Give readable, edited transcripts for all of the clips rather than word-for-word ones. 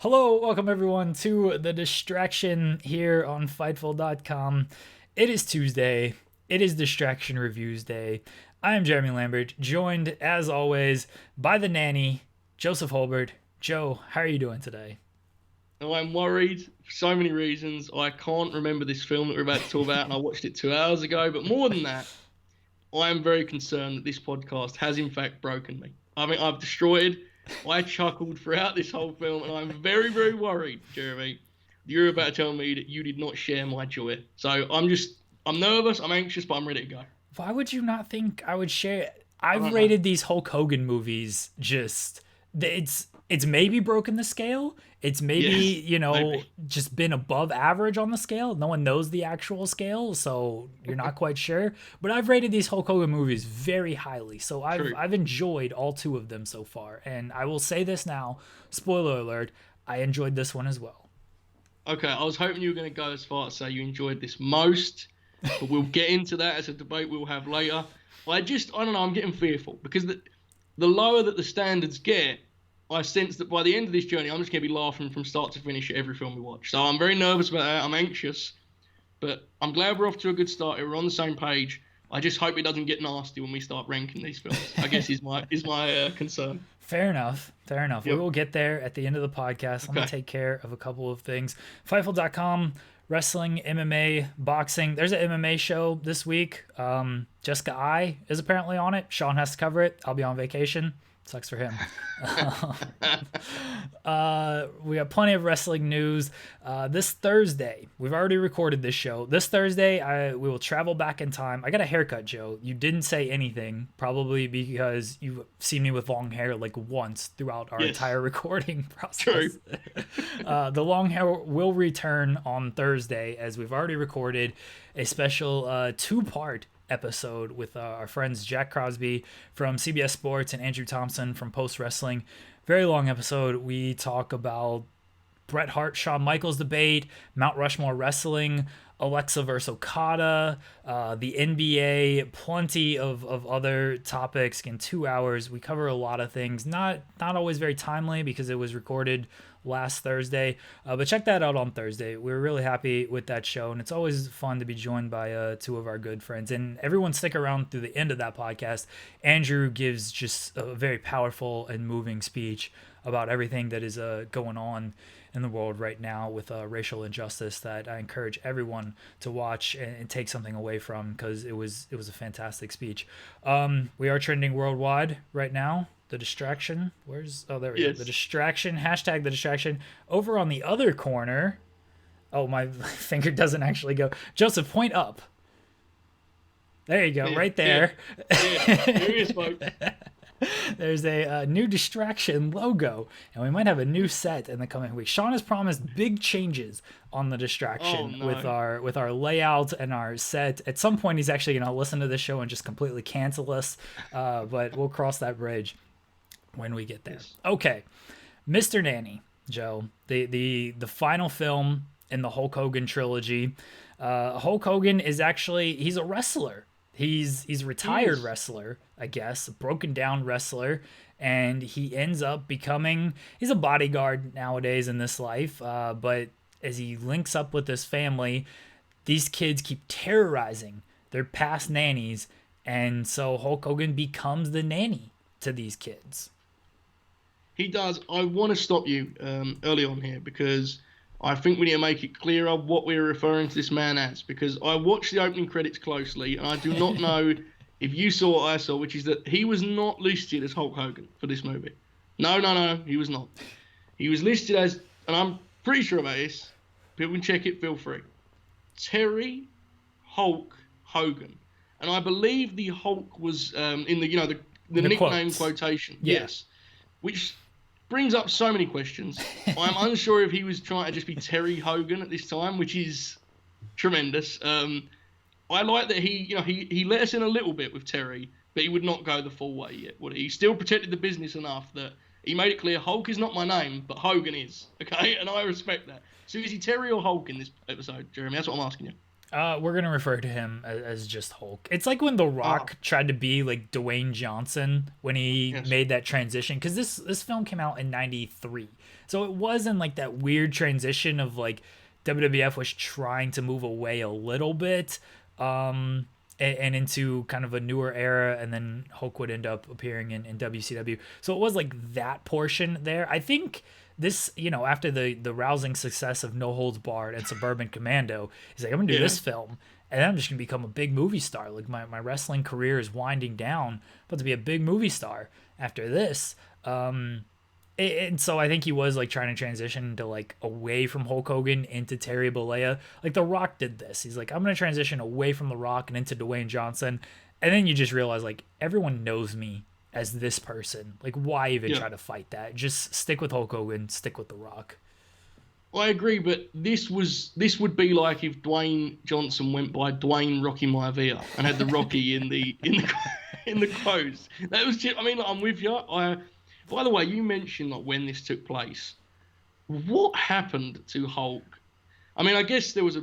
Hello, welcome everyone to The Distraction here on Fightful.com. It is Tuesday. It is Distraction Reviews Day. I am Jeremy Lambert, joined as always by the Nanny, Joseph Hulbert. Joe, how are you doing today? Now, I'm worried for so many reasons. I can't remember this film that we're about to talk about, and I watched it 2 hours ago. But more than that, I am very concerned that this podcast has in fact broken me. I mean, I've destroyed. I chuckled throughout this whole film, and I'm very, very worried, Jeremy. You're about to tell me that you did not share my joy. So I'm nervous, I'm anxious, but I'm ready to go. Why would you not think I would share it? I I've don't know. rated these Hulk Hogan movies just it's maybe broken the scale. It's maybe, Yes, you know, maybe. just been above average on the scale. No one knows the actual scale, so you're not quite sure. But I've rated these Hulk Hogan movies very highly. So I've True. I've enjoyed all two of them so far. And I will say this now, spoiler alert, I enjoyed this one as well. Okay, I was hoping you were going to go as far as say you enjoyed this most, but we'll get into that as a debate we'll have later. I don't know, I'm getting fearful because the lower that the standards get, I sense that by the end of this journey, I'm just going to be laughing from start to finish at every film we watch. So I'm very nervous about that. I'm anxious, but I'm glad we're off to a good start here. We're on the same page. I just hope it doesn't get nasty when we start ranking these films. I guess is my concern. Fair enough. Fair enough. We Yep. will get there at the end of the podcast. I'm going to Okay. take care of a couple of things. Fightful.com, wrestling, MMA, boxing. There's an MMA show this week. Jessica I is apparently on it. Sean has to cover it. I'll be on vacation. Sucks for him. We got plenty of wrestling news. This Thursday, we've already recorded this show. This Thursday, we will travel back in time. I got a haircut, Joe. You didn't say anything, probably because you've seen me with long hair like once throughout our Yes. entire recording True. process. The long hair will return on Thursday, as we've already recorded a special two-part episode with our friends Jack Crosby from CBS Sports and Andrew Thompson from Post Wrestling. Very long episode. We talk about Bret Hart, Shawn Michaels debate, Mount Rushmore wrestling, Alexa versus Okada, the NBA, plenty of other topics in 2 hours. We cover a lot of things, not always very timely because it was recorded last Thursday, but check that out on Thursday. We were really happy with that show, and it's always fun to be joined by two of our good friends. And everyone stick around through the end of that podcast. Andrew gives just a very powerful and moving speech about everything that is going on in the world right now with racial injustice that I encourage everyone to watch and take something away from, because it was a fantastic speech. We are trending worldwide right now. The distraction. There we go. The Yes. distraction. Hashtag the distraction. Over on the other corner. Oh, my finger doesn't actually go. Joseph, point up. There you go. Yeah. Right Yeah. there. Yeah. Here he is, folks. There's a new distraction logo, and we might have a new set in the coming week. Sean has promised big changes on the distraction Oh, no. with our layout and our set. At some point, he's actually going to listen to this show and just completely cancel us, but we'll cross that bridge when we get there. Yes. Okay, Mr. Nanny, Joe, the final film in the Hulk Hogan trilogy. Hulk Hogan is actually he's a wrestler. He's a retired Yes. wrestler, I guess, a broken down wrestler, and he ends up becoming he's a bodyguard nowadays in this life. But as he links up with his family, these kids keep terrorizing their past nannies, and so Hulk Hogan becomes the nanny to these kids. He does. I want to stop you early on here because I think we need to make it clearer what we're referring to this man as. Because I watched the opening credits closely, and I do not know if you saw what I saw, which is that he was not listed as Hulk Hogan for this movie. No, no, no, he was not. He was listed as, and I'm pretty sure about this. People can check it. Feel free. Terry Hulk Hogan, and I believe the Hulk was in the The nickname quotes. quotation. Yeah. Yes, which brings up so many questions. I'm unsure if he was trying to just be Terry Hogan at this time, which is tremendous. I like that he let us in a little bit with Terry, but he would not go the full way yet, would he? He still protected the business enough that he made it clear Hulk is not my name, but Hogan is. Okay, and I respect that. So is he Terry or Hulk in this episode, Jeremy? That's what I'm asking you. We're gonna refer to him as just Hulk. It's like when The Rock tried to be like Dwayne Johnson when he Yes. made that transition, because this film came out in '93, so it was in like that weird transition of like WWF was trying to move away a little bit, and into kind of a newer era, and then Hulk would end up appearing in WCW. So it was like that portion there. I think this, after the rousing success of No Holds Barred and Suburban Commando, he's like, I'm gonna do this film, and then I'm just gonna become a big movie star. Like my wrestling career is winding down, but to be a big movie star after this. And so I think he was like trying to transition to like away from Hulk Hogan into Terry Bollea. Like The Rock did this. He's like, I'm gonna transition away from The Rock and into Dwayne Johnson, and then you just realize like everyone knows me as this person. Like, why even try to fight that? Just stick with Hulk Hogan, stick with The Rock. I agree, but this would be like if Dwayne Johnson went by Dwayne Rocky Maivia and had the Rocky in the in the quotes. That was just, I mean, I'm with you. By the way, you mentioned like when this took place. What happened to Hulk? I mean, I guess there was a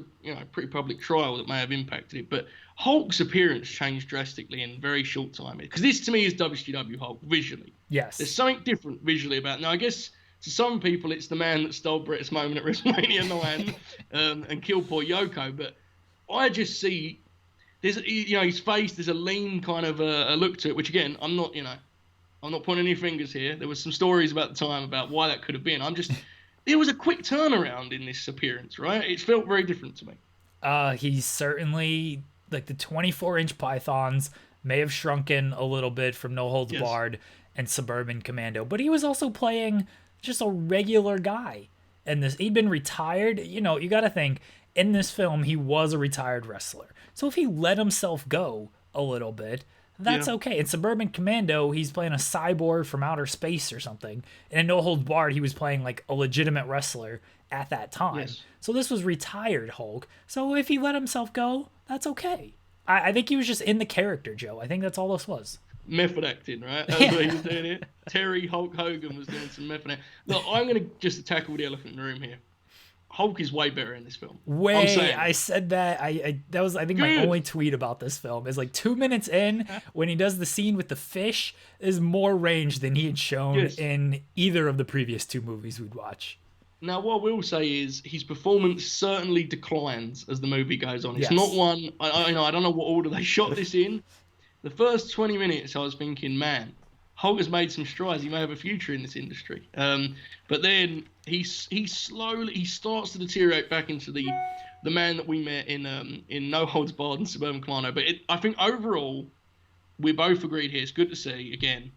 pretty public trial that may have impacted it, but Hulk's appearance changed drastically in a very short time. Because this to me is WCW Hulk visually. Yes. There's something different visually about it. Now, I guess to some people it's the man that stole Brett's moment at WrestleMania 9 and killed poor Yoko, but I just see there's his face. There's a lean kind of a look to it, which again I'm not pointing any fingers here. There was some stories about the time about why that could have been. There was a quick turnaround in this appearance, right? It felt very different to me. He's certainly like the 24-inch pythons may have shrunken a little bit from No Holds Barred and Suburban Commando, but he was also playing just a regular guy. And he'd been retired. You got to think in this film he was a retired wrestler. So if he let himself go a little bit, that's okay. In Suburban Commando, he's playing a cyborg from outer space or something. And in No Holds Barred, he was playing like a legitimate wrestler at that time. Yes. So this was retired Hulk. So if he let himself go, that's okay. I think he was just in the character, Joe. I think that's all this was. Method acting, right? That's what he was doing it. Terry Hulk Hogan was doing some method acting. Look, I'm going to just tackle the elephant in the room here. Hulk is way better in this film. I said that. That was, I think, my only tweet about this film is like 2 minutes in when he does the scene with the fish is more range than he had shown in either of the previous two movies we'd watch. Now, what I will say is his performance certainly declines as the movie goes on. It's not one. I don't know what order they shot this in. The first 20 minutes, I was thinking, man, Hulk has made some strides. He may have a future in this industry. But then he starts to deteriorate back into the man that we met in No Holds Barred and Suburban Commando. But I think overall, we both agreed here. It's good to see again.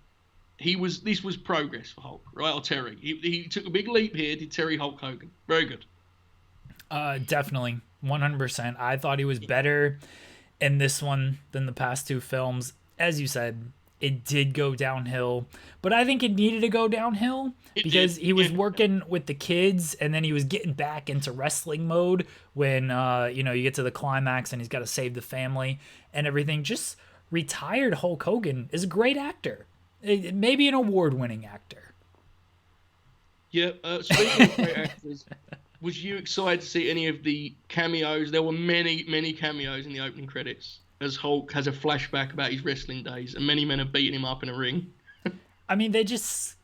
This was progress for Hulk, right? Or Terry. He took a big leap here. Did Terry Hulk Hogan? Very good. Definitely, 100%. I thought he was better in this one than the past two films. As you said, it did go downhill, but I think it needed to go downhill because he was working with the kids, and then he was getting back into wrestling mode when you get to the climax and he's got to save the family and everything. Just retired Hulk Hogan is a great actor, maybe an award-winning actor. Yeah. Speaking of great actors, was you excited to see any of the cameos? There were many, many cameos in the opening credits, as Hulk has a flashback about his wrestling days, and many men are beating him up in a ring. I mean, they just...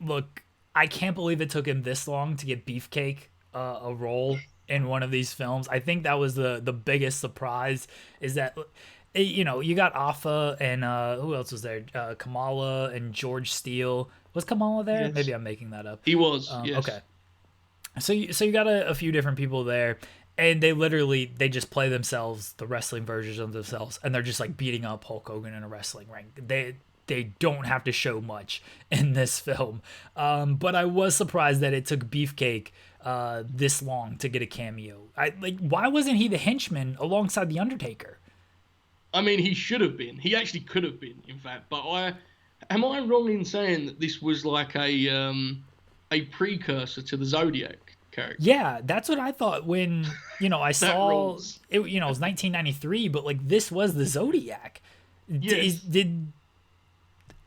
Look, I can't believe it took him this long to get Beefcake a role in one of these films. I think that was the biggest surprise, is that, you got Afa and who else was there? Kamala and George Steele. Was Kamala there? Yes. Maybe I'm making that up. He was, yes. Okay. So you got a few different people there. And they just play themselves, the wrestling versions of themselves, and they're just like beating up Hulk Hogan in a wrestling ring. They don't have to show much in this film. But I was surprised that it took Beefcake this long to get a cameo. Why wasn't he the henchman alongside The Undertaker? I mean, he should have been. He actually could have been, in fact. But am I wrong in saying that this was like a precursor to the Zodiac character? Yeah, that's what I thought when, I saw it, it was 1993, but like this was the Zodiac. Yes.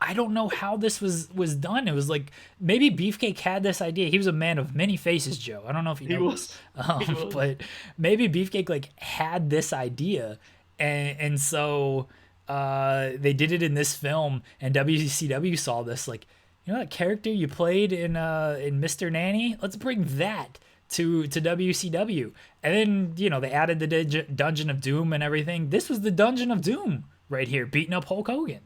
I don't know how this was done. It was like maybe Beefcake had this idea. He was a man of many faces, Joe. I don't know if you know this, He was. but maybe Beefcake like had this idea, and so they did it in this film, and WCW saw this like, you know that character you played in Mr. Nanny? Let's bring that to WCW, and then they added the Dungeon of Doom and everything. This was the Dungeon of Doom right here, beating up Hulk Hogan.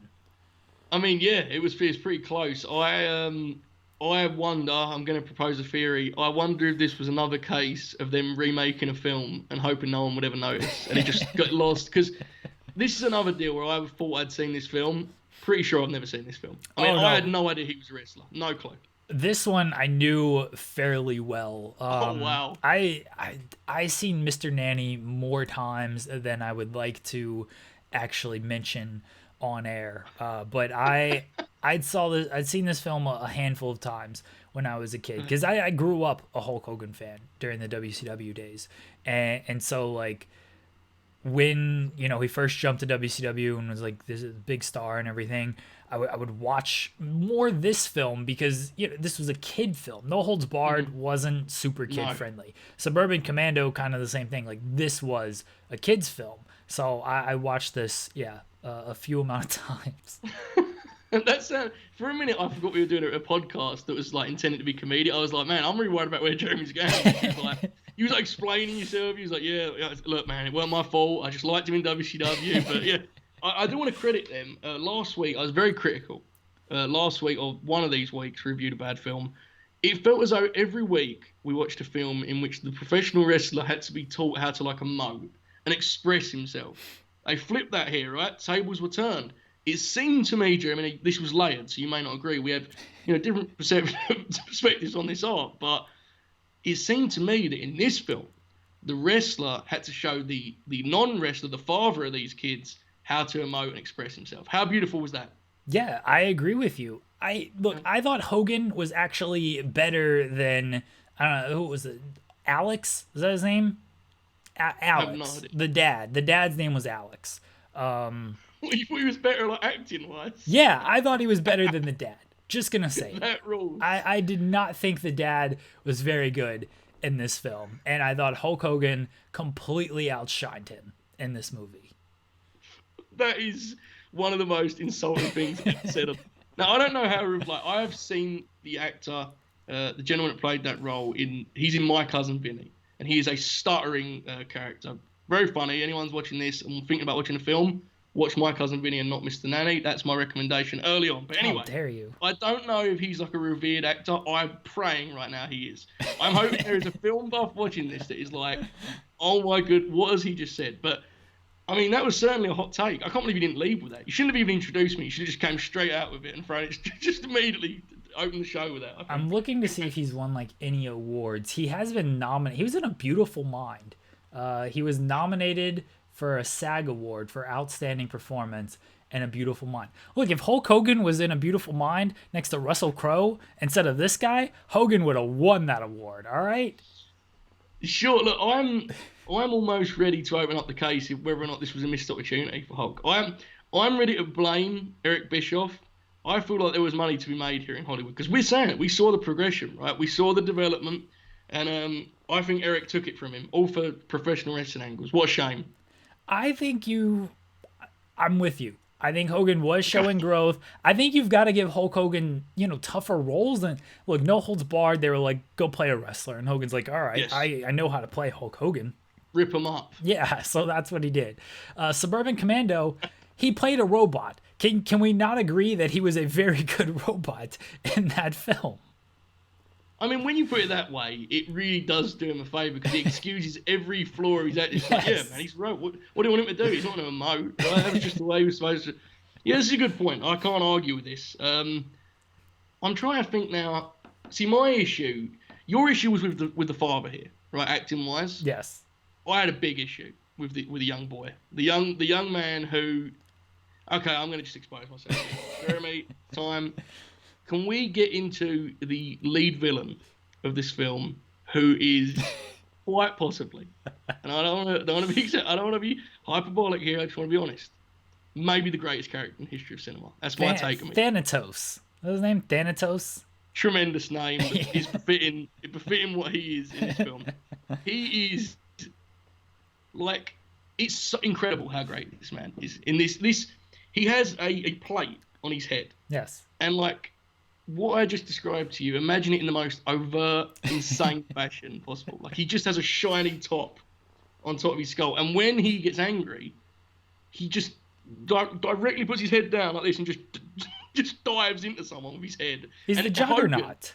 I mean, yeah, it's pretty close. I wonder. I'm going to propose a theory. I wonder if this was another case of them remaking a film and hoping no one would ever notice, and it just got lost. Because this is another deal where I thought I'd seen this film. Pretty sure I've never seen this film. I mean, I had no idea he was a wrestler. No clue. This one I knew fairly well. Oh wow! I seen Mr. Nanny more times than I would like to actually mention on air, but I'd seen this film a handful of times when I was a kid, because I grew up a Hulk Hogan fan during the WCW days, and so like when he first jumped to WCW and was like this big star and everything, I would watch more this film because this was a kid film. No Holds Barred wasn't super kid friendly. Suburban Commando, kind of the same thing. Like this was a kid's film, so I watched this a few amount of times. That's for a minute I forgot we were doing a podcast that was like intended to be comedic. I was like, man, I'm really worried about where Jeremy's going. He was like explaining yourself. He was like, yeah, look, man, it wasn't my fault. I just liked him in WCW. But yeah, I do want to credit them. Last week I was very critical. Last week, or one of these weeks, reviewed a bad film. It felt as though every week we watched a film in which the professional wrestler had to be taught how to like emote and express himself. They flipped that here, right? Tables were turned. It seemed to me, Jeremy, this was layered, so you may not agree. We have, different perspectives on this art, but it seemed to me that in this film, the wrestler had to show the non-wrestler, the father of these kids, how to emote and express himself. How beautiful was that? Yeah, I agree with you. I thought Hogan was actually better than, I don't know, who was it? Alex? Is that his name? Alex, the dad. The dad's name was Alex. He was better like acting wise. Yeah, I thought he was better than the dad. Just gonna say that rules. I did not think the dad was very good in this film, and I thought Hulk Hogan completely outshined him in this movie. That is one of the most insulting things ever said. Now I don't know how. Like I have seen the actor, the gentleman that played that role he's in My Cousin Vinny. And he is a stuttering character. Very funny. Anyone's watching this and thinking about watching a film, watch My Cousin Vinny and not Mr. Nanny. That's my recommendation early on. But anyway, how dare you? I don't know if he's like a revered actor. I'm praying right now he is. I'm hoping there is a film buff watching this that is like, oh my good, what has he just said? But I mean, that was certainly a hot take. I can't believe you didn't lead with that. You shouldn't have even introduced me. You should have just came straight out with it and thrown it just immediately. Open the show with that. I'm looking to see if he's won like any awards. He has been nominated. He was in A Beautiful Mind. He was nominated for a SAG award for outstanding performance in A Beautiful Mind. Look, if Hulk Hogan was in A Beautiful Mind next to Russell Crowe instead of this guy, Hogan would have won that award. All right. Sure. Look, I'm almost ready to open up the case of whether or not this was a missed opportunity for Hulk. I'm ready to blame Eric Bischoff. I feel like there was money to be made here in Hollywood because we're saying it. We saw the progression, right? We saw the development, and I think Eric took it from him, all for professional wrestling angles. What a shame. I'm with you. I think Hogan was showing growth. I think you've got to give Hulk Hogan, tougher roles. And look, No Holds Barred, they were like, go play a wrestler. And Hogan's like, all right, yes. I know how to play Hulk Hogan. Rip him up. Yeah, so that's what he did. Suburban Commando, he played a robot. Can we not agree that he was a very good robot in that film? I mean, when you put it that way, it really does do him a favour because he excuses every flaw he's at. It's like, yeah, man, he's right. What do you want him to do? He's not going to emote. Right? That was just the way he was supposed to. Yeah, this is a good point. I can't argue with this. I'm trying to think now. See, my issue, your issue was with the father here, right? Acting wise. Yes. I had a big issue with the young boy, the young man who. Okay, I'm going to just expose myself. Jeremy, time. Can we get into the lead villain of this film, who is quite possibly, and I don't want to be hyperbolic here. I just want to be honest. maybe the greatest character in the history of cinema. That's my take on it. Thanatos. What was his name? Thanatos? Tremendous name, but is befitting what he is in this film. He is like, it's so incredible how great this man is in this. He has a plate on his head. Yes. And like what I just described to you, imagine it in the most overt, insane fashion possible. Like he just has a shiny top on top of his skull, and when he gets angry, he just directly puts his head down like this and just dives into someone with his head. He's the juggernaut.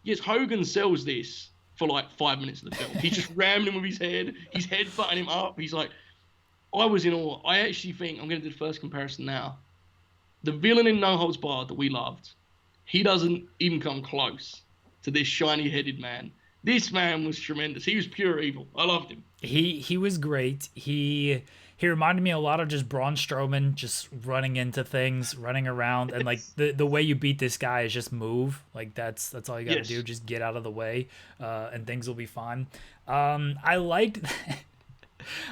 Yes, Hogan sells this for like 5 minutes of the film. He's just ramming him with his head butting him up. He's like, I was in awe. I actually think, I'm going to do the first comparison now. The villain in No Holds Barred that we loved, he doesn't even come close to this shiny-headed man. This man was tremendous. He was pure evil. I loved him. He was great. He reminded me a lot of just Braun Strowman, just running into things, running around, and like the way you beat this guy is just move. Like that's all you got to do. Just get out of the way, and things will be fine. I liked.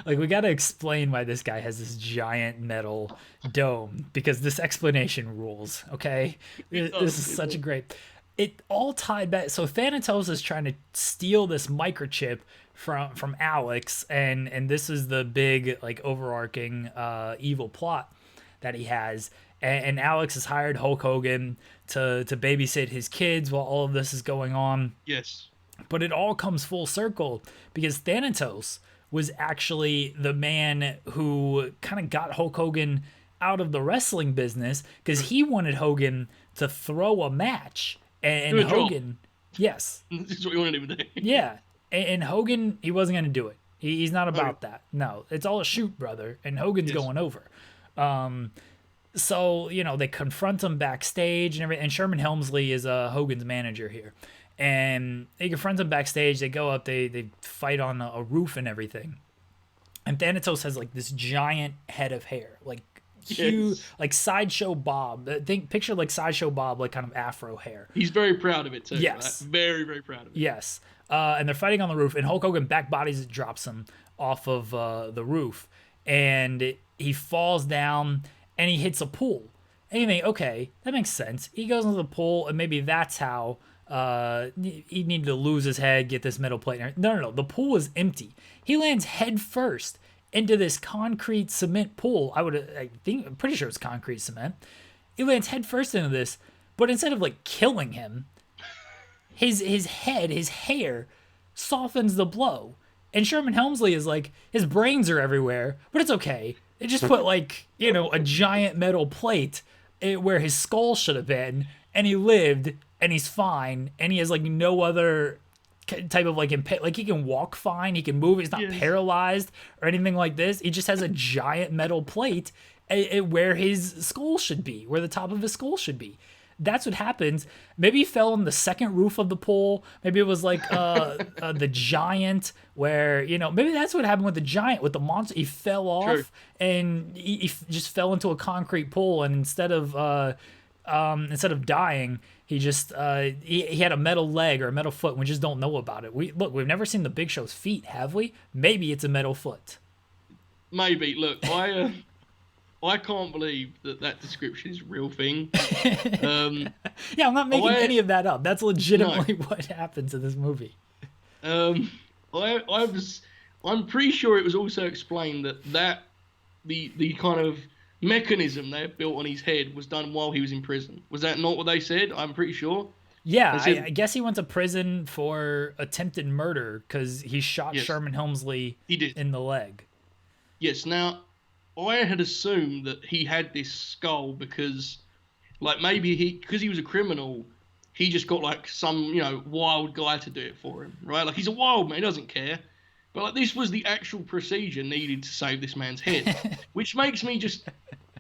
Like, we got to explain why this guy has this giant metal dome, because this explanation rules, okay? This is such a great... It all tied back... So Thanatos is trying to steal this microchip from Alex, and this is the big, like, overarching evil plot that he has. And Alex has hired Hulk Hogan to babysit his kids while all of this is going on. Yes. But it all comes full circle, because Thanatos was actually the man who kind of got Hulk Hogan out of the wrestling business, because he wanted Hogan to throw a match. And Hogan, yes. This is what you wanted him to do. Yeah. And Hogan, he wasn't going to do it. He's not about that. No, it's all a shoot, brother. And Hogan's going over. So, you know, they confront him backstage and everything. And Sherman Helmsley is Hogan's manager here. And they confront him backstage. They go up. They fight on a roof and everything. And Thanatos has like this giant head of hair, like huge, like Sideshow Bob. Picture like Sideshow Bob, like kind of afro hair. He's very proud of it too. Yes, right? Very, very proud of it. Yes. And they're fighting on the roof, and Hulk Hogan back bodies it, drops him off of the roof, and he falls down and he hits a pool. And you think, okay, that makes sense. He goes into the pool, and maybe that's how. He needed to lose his head, get this metal plate. No. The pool is empty. He lands head first into this concrete cement pool. I'm pretty sure it's concrete cement. He lands head first into this, but instead of like killing him, his head, his hair softens the blow. And Sherman Helmsley is like, his brains are everywhere, but it's okay. They just put like, you know, a giant metal plate where his skull should have been, and he lived. And he's fine, and he has like no other type of like he can walk fine, he can move, he's not paralyzed or anything like this. He just has a giant metal plate where his skull should be, where the top of his skull should be. That's what happens. Maybe he fell on the second roof of the pool. Maybe it was like the giant, where, you know, maybe that's what happened with the giant, with the monster. He fell off and he just fell into a concrete pool, and instead of dying, he just he had a metal leg or a metal foot, and we just don't know about it. We've never seen the Big Show's feet, have we? Maybe it's a metal foot. Maybe. Look, I can't believe that description is a real thing. Yeah, I'm not making any of that up. That's legitimately what happens in this movie. I'm pretty sure it was also explained that the kind of mechanism they built on his head was done while he was in prison. Was that not what they said? I'm pretty sure. Yeah, I guess he went to prison for attempted murder because he shot Sherman Helmsley in the leg. Yes. Now, I had assumed that he had this skull because, like, maybe because he was a criminal, he just got like some, you know, wild guy to do it for him, right? Like, he's a wild man, he doesn't care. But like, this was the actual procedure needed to save this man's head, which makes me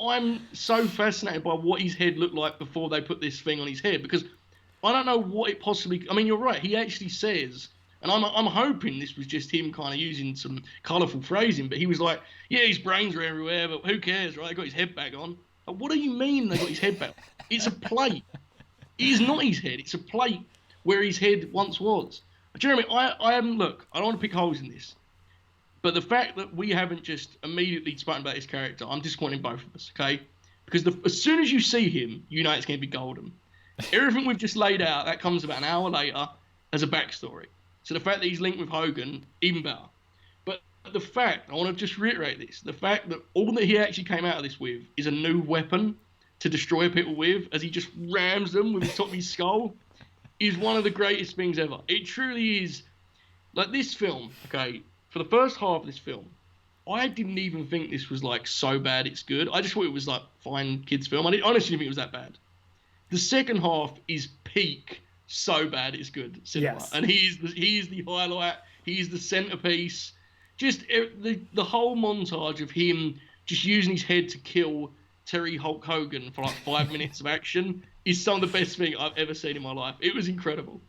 I'm so fascinated by what his head looked like before they put this thing on his head, because I don't know what it possibly. I mean, you're right. He actually says, and I'm hoping this was just him kind of using some colourful phrasing, but he was like, yeah, his brains are everywhere, but who cares, right? They got his head back on. Like, what do you mean they got his head back? It's a plate. It is not his head. It's a plate where his head once was. Jeremy, look, I don't want to pick holes in this. But the fact that we haven't just immediately spoken about his character, I'm disappointed in both of us, okay? Because as soon as you see him, you know it's going to be golden. Everything we've just laid out, that comes about an hour later as a backstory. So the fact that he's linked with Hogan, even better. But the fact, I want to just reiterate this, the fact that all that he actually came out of this with is a new weapon to destroy people with, as he just rams them with the top of his skull, is one of the greatest things ever. It truly is. Like, this film, okay, for the first half of this film, I didn't even think this was, like, so bad it's good. I just thought it was, like, fine kids film. I honestly didn't think it was that bad. The second half is peak so bad it's good cinema. Yes. And he's the highlight. He's the centerpiece. Just the whole montage of him just using his head to kill Terry Hulk Hogan for like 5 minutes of action is some of the best thing I've ever seen in my life. It was incredible.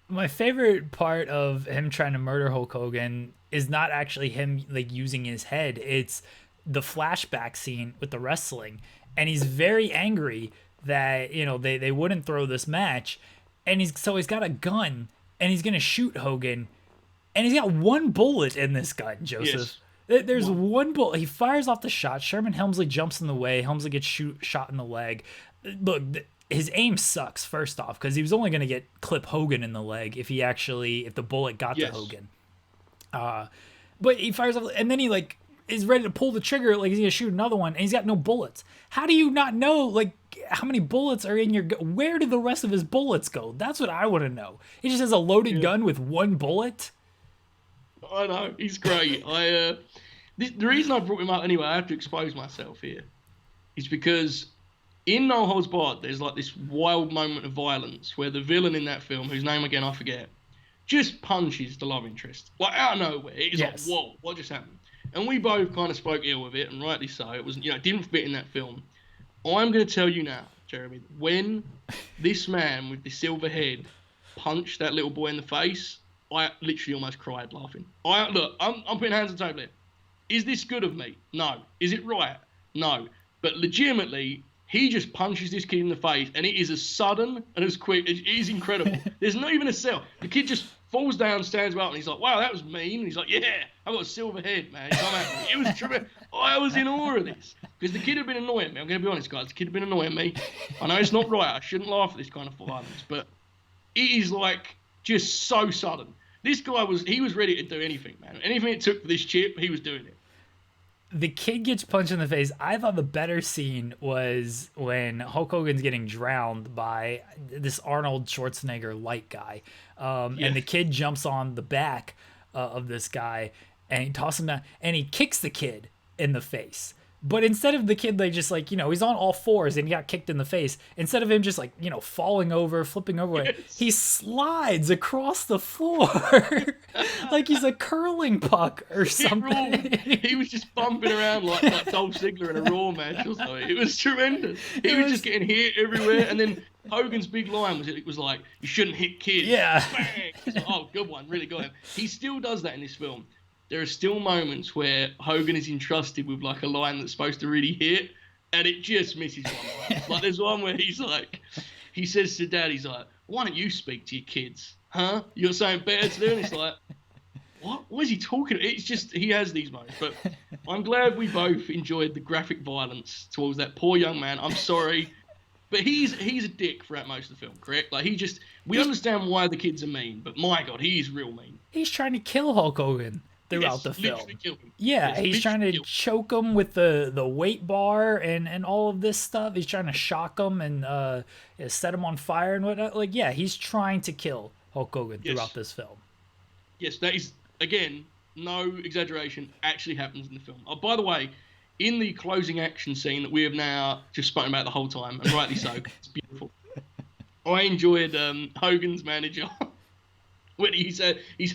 My favorite part of him trying to murder Hulk Hogan is not actually him like using his head. It's the flashback scene with the wrestling. And he's very angry that, you know, they wouldn't throw this match. And he's got a gun and he's going to shoot Hogan. And he's got one bullet in this gun, Joseph. Yes. There's one bullet. He fires off the shot. Sherman Helmsley jumps in the way. Helmsley gets shot in the leg. Look, his aim sucks, first off, because he was only going to clip Hogan in the leg if the bullet got to Hogan. But he fires off, and then he like is ready to pull the trigger, like he's going to shoot another one, and he's got no bullets. How do you not know, like, how many bullets are in your gun? Where did the rest of his bullets go? That's what I want to know. He just has a loaded gun with one bullet? I know, he's great. The reason I brought him up anyway, I have to expose myself here, is because in No Holds Barred, there's like this wild moment of violence where the villain in that film, whose name again I forget, just punches the love interest. Like, out of nowhere. It's like, whoa, what just happened? And we both kind of spoke ill of it, and rightly so. It was, it didn't fit in that film. I'm going to tell you now, Jeremy, when this man with the silver head punched that little boy in the face, I literally almost cried laughing. I'm putting hands on the table here. Is this good of me? No. Is it right? No. But legitimately, he just punches this kid in the face, and it is as sudden and as quick. It is incredible. There's not even a cell. The kid just falls down, stands up, and he's like, wow, that was mean. And he's like, yeah, I got a silver head, man. Come at me. It was tremendous. I was in awe of this. Because the kid had been annoying me. I'm going to be honest, guys. The kid had been annoying me. I know it's not right. I shouldn't laugh at this kind of violence. But it is, like, just so sudden. This guy was ready to do anything, man. Anything it took for this chip, he was doing it. The kid gets punched in the face. I thought the better scene was when Hulk Hogan's getting drowned by this Arnold Schwarzenegger light guy. And the kid jumps on the back of this guy and he tosses him down and he kicks the kid in the face. But instead of the kid, like, just like, he's on all fours and he got kicked in the face. Instead of him just like, falling over, flipping over, he slides across the floor like he's a curling puck or something. He was just bumping around like Dolph Ziggler in a Raw match or something. It was tremendous. He was just getting hit everywhere. And then Hogan's big line was like, you shouldn't hit kids. Yeah. Bang. Like, oh, good one. Really got him. He still does that in this film. There are still moments where Hogan is entrusted with like a line that's supposed to really hit, and it just misses one. Like there's one where he says to Dad, he's like, why don't you speak to your kids? Huh? You got something better to do? And it's like, what is he talking about? It's just, he has these moments. But I'm glad we both enjoyed the graphic violence towards that poor young man. I'm sorry. But he's a dick throughout most of the film, correct? Like we understand why the kids are mean, but my God, he's real mean. He's trying to kill Hulk Hogan throughout the film. He's trying to choke him with the weight bar and all of this stuff. He's trying to shock him and set him on fire and whatnot. Like, he's trying to kill Hulk Hogan throughout this film. Yes, that is, again, no exaggeration, actually happens in the film. Oh, by the way, in the closing action scene that we have now just spoken about the whole time, and rightly so, it's beautiful. I enjoyed Hogan's manager. When his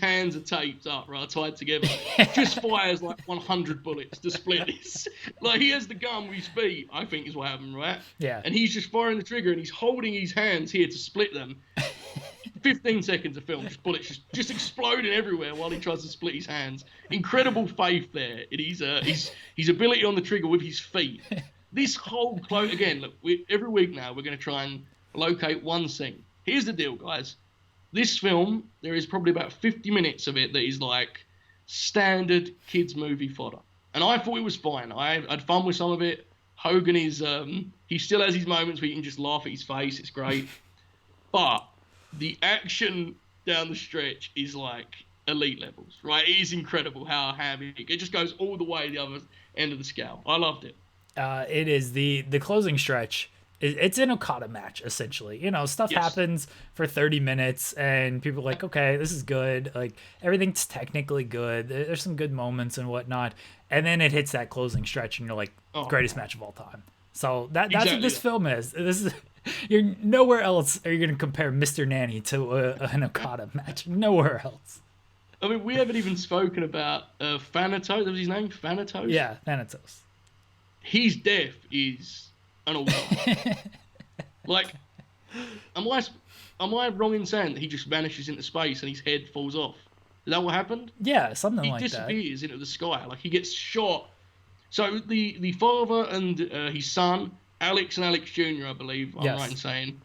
hands are taped up, right, tied together, just fires like 100 bullets to split this. Like, he has the gun with his feet, I think is what happened, right? Yeah. And he's just firing the trigger and he's holding his hands here to split them. 15 seconds of film, just bullets just exploding everywhere while he tries to split his hands. Incredible faith there. His ability on the trigger with his feet. This whole again, look, every week now we're going to try and locate one scene. Here's the deal, guys. This film, there is probably about 50 minutes of it that is like standard kids movie fodder. And I thought it was fine. I had fun with some of it. Hogan is, he still has his moments where you can just laugh at his face. It's great. But the action down the stretch is like elite levels, right? It is incredible how heavy it just goes all the way the other end of the scale. I loved it. It is the closing stretch. It's an Okada match, essentially. You know, stuff happens for 30 minutes, and people are like, okay, this is good. Like, everything's technically good. There's some good moments and whatnot. And then it hits that closing stretch, and you're like, greatest match of all time. So that's exactly what this film is. This is you're nowhere else are you going to compare Mr. Nanny to an Okada match. Nowhere else. I mean, we haven't even spoken about Thanatos. What was his name? Thanatos? Yeah, Thanatos. His death is an all-time. Like, am I wrong in saying that he just vanishes into space and his head falls off? Is that what happened? Yeah, something like that. He disappears into the sky. Like, he gets shot. So the father and his son, Alex and Alex Jr., I believe, I'm right in saying,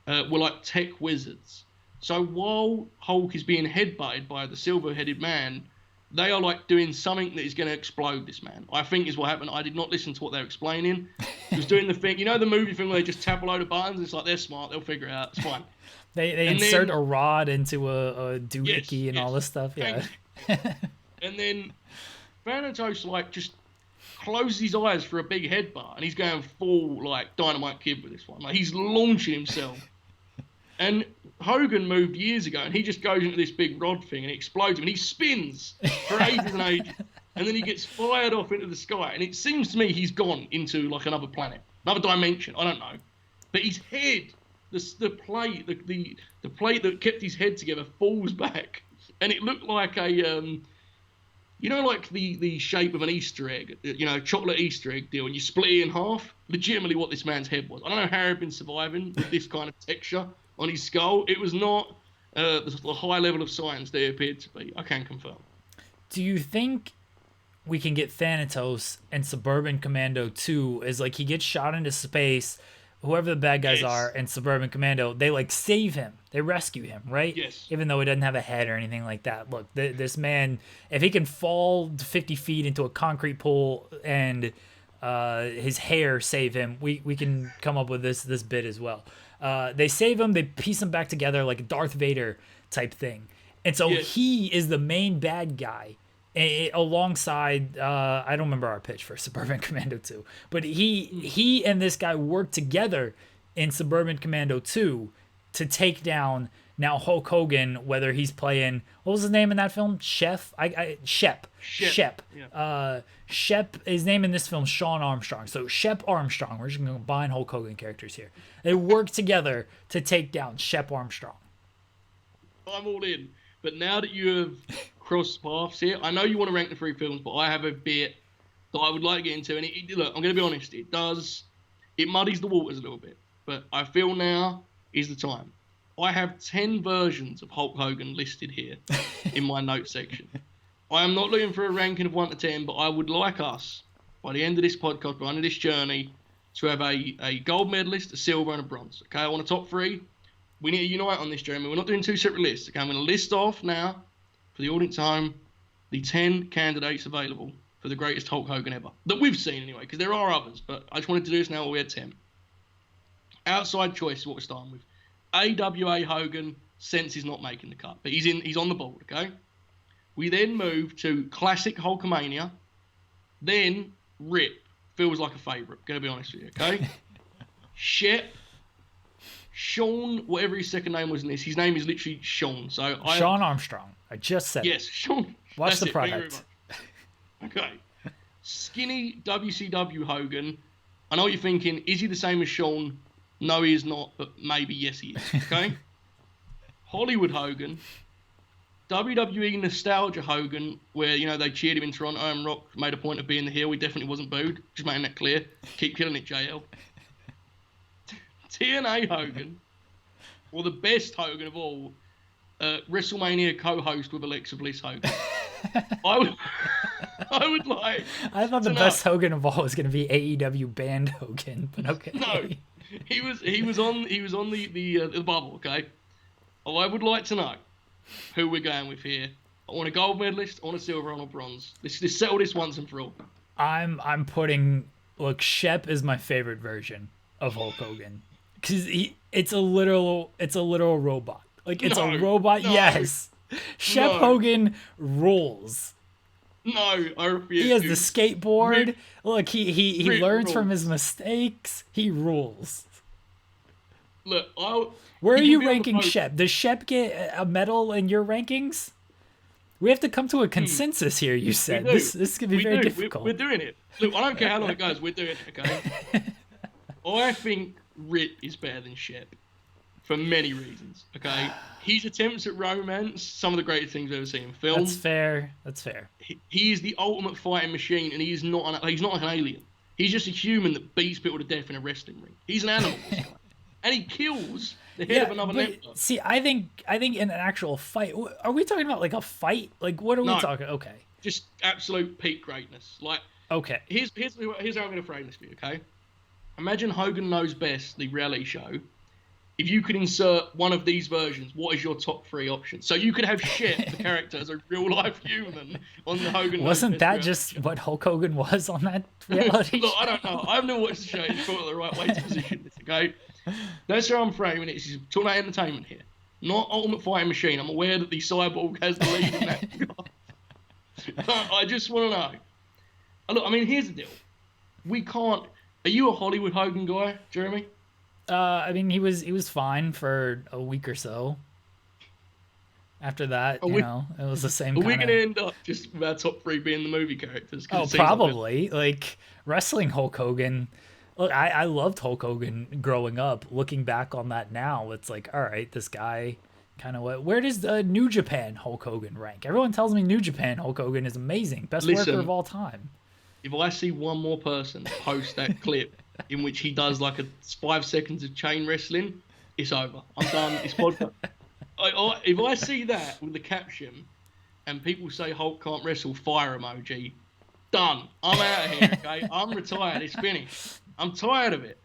were like tech wizards. So while Hulk is being headbutted by the silver-headed man, they are like doing something that is going to explode this man. I think is what happened. I did not listen to what they were explaining. He was doing the thing, you know, the movie thing where they just tap a load of buttons. It's like they're smart. They'll figure it out. It's fine. They insert a rod into a doohickey and all this stuff. Yeah. And then Thanatos like just closes his eyes for a big headbutt, and he's going full like Dynamite Kid with this one. Like he's launching himself. And Hogan moved years ago, and he just goes into this big rod thing, and it explodes him, and he spins for ages and ages, and then he gets fired off into the sky, and it seems to me he's gone into like another planet, another dimension. I don't know, but his head, the plate that kept his head together falls back, and it looked like a you know, like the shape of an Easter egg, you know, chocolate Easter egg deal, and you split it in half. Legitimately, what this man's head was. I don't know how he'd been surviving with this kind of texture on his skull. It was not the high level of science they appeared to be. I can confirm. Do you think we can get Thanatos and Suburban Commando 2 as like he gets shot into space, whoever the bad guys are, and Suburban Commando, they like save him. They rescue him, right? Yes. Even though he doesn't have a head or anything like that. Look, this man, if he can fall 50 feet into a concrete pool and his hair save him, we can come up with this bit as well. They save him, they piece him back together like a Darth Vader type thing. And so he is the main bad guy alongside, I don't remember our pitch for Suburban Commando 2, but he and this guy work together in Suburban Commando 2 to take down now Hulk Hogan, whether he's playing, what was his name in that film? Shep. Yeah. Shep, his name in this film, Sean Armstrong. So Shep Armstrong, we're just going to combine Hulk Hogan characters here. They work together to take down Shep Armstrong. I'm all in. But now that you have crossed paths here, I know you want to rank the three films, but I have a bit that I would like to get into. And look, I'm going to be honest, it muddies the waters a little bit. But I feel now is the time. I have 10 versions of Hulk Hogan listed here in my notes section. I am not looking for a ranking of 1 to 10, but I would like us, by the end of this podcast, by the end of this journey, to have a gold medalist, a silver, and a bronze. Okay, I want a top 3. We need to unite on this, Jeremy. We're not doing 2 separate lists. Okay, I'm going to list off now, for the audience at home, the 10 candidates available for the greatest Hulk Hogan ever. That we've seen, anyway, because there are others, but I just wanted to do this now while we had 10. Outside choice is what we're starting with. AWA Hogan, sense is not making the cut, but he's on the board, okay? We then move to classic Hulkamania, then Rip, feels like a favourite, gonna be honest with you, okay? Shep, Sean, whatever his second name was in this, his name is literally Sean, so Sean Armstrong, I just said yes, Sean. Watch the product. Okay. Skinny WCW Hogan, I know what you're thinking, is he the same as Sean? No, he is not, but maybe yes, he is. Okay? Hollywood Hogan, WWE Nostalgia Hogan, where, you know, they cheered him in Toronto and Rock made a point of being the heel. He definitely wasn't booed. Just making that clear. Keep killing it, JL. TNA Hogan, or the best Hogan of all, WrestleMania co-host with Alexa Bliss Hogan. I would like. I thought the best Hogan of all was going to be AEW band Hogan, but okay. No. He was on the bubble, okay? I would like to know who we're going with here. I want a gold medalist. I want a silver and a bronze. Let's settle this once and for all. I'm putting look. Shep is my favorite version of Hulk Hogan because it's a literal robot. Like it's a robot. No, yes, Shep Hogan rules. No, I refuse. He has the skateboard. Look, he learns rules. from his mistakes. He rules. Look, where are you ranking Shep? Does Shep get a medal in your rankings? We have to come to a consensus here. You said this could be very difficult. We're doing it. Look, I don't care how long it goes. We're doing it. Okay. I think Rip is better than Shep for many reasons. Okay. His attempts at romance, some of the greatest things we've ever seen in film. That's fair. That's fair. He is the ultimate fighting machine, and he's not like an alien. He's just a human that beats people to death in a wrestling ring. He's an animal, and he kills the head of another member. See, I think in an actual fight, are we talking about like a fight? Like what are we talking? Okay. Just absolute peak greatness. Like okay. Here's how I'm going to frame this for you. Okay. Imagine Hogan Knows Best, the reality show. If you could insert one of these versions, what is your top 3 options? So you could have Shep, the character, as a real-life human on the Hogan. Wasn't that just what Hulk Hogan was on that reality Look, I don't know. I've never watched the show. It's probably the right way to position this, okay? That's how I'm framing it. It's talking about entertainment here. Not Ultimate Fighting Machine. I'm aware that the Cyborg has the lead in that. I just want to know. Look, I mean, here's the deal. We can't... Are you a Hollywood Hogan guy, Jeremy? I mean, he was fine for a week or so. After that, it was the same. We're gonna end up just with our top 3 being the movie characters. Oh, probably. Like wrestling Hulk Hogan. Look, I loved Hulk Hogan growing up. Looking back on that now, it's like, all right, this guy kind of where does the New Japan Hulk Hogan rank? Everyone tells me New Japan Hulk Hogan is amazing, best worker of all time. If I see one more person post that clip in which he does like 5 seconds of chain wrestling, it's over. I'm done. It's podcast. If I see that with the caption and people say Hulk can't wrestle, fire emoji, done. I'm out of here, okay? I'm retired. It's finished. I'm tired of it,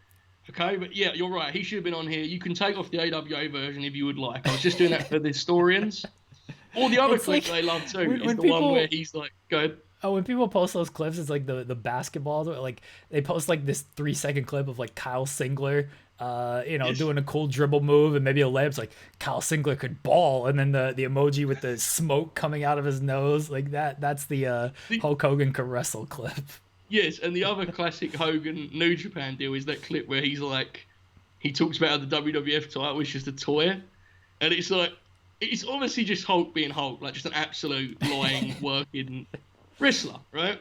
okay? But yeah, you're right. He should have been on here. You can take off the AWA version if you would like. I was just doing that for the historians. Or the other clip they love too is the one where he's like, go ahead. Oh, when people post those clips, it's like the basketball, like they post like this 3-second clip of like Kyle Singler, doing a cool dribble move and maybe a layup. It's like Kyle Singler could ball, and then the emoji with the smoke coming out of his nose, like that. That's the Hulk Hogan can wrestle clip. Yes, and the other classic Hogan New Japan deal is that clip where he's like, he talks about how the WWF title is just a toy, and it's like, it's obviously just Hulk being Hulk, like just an absolute lying, working wrestler, right?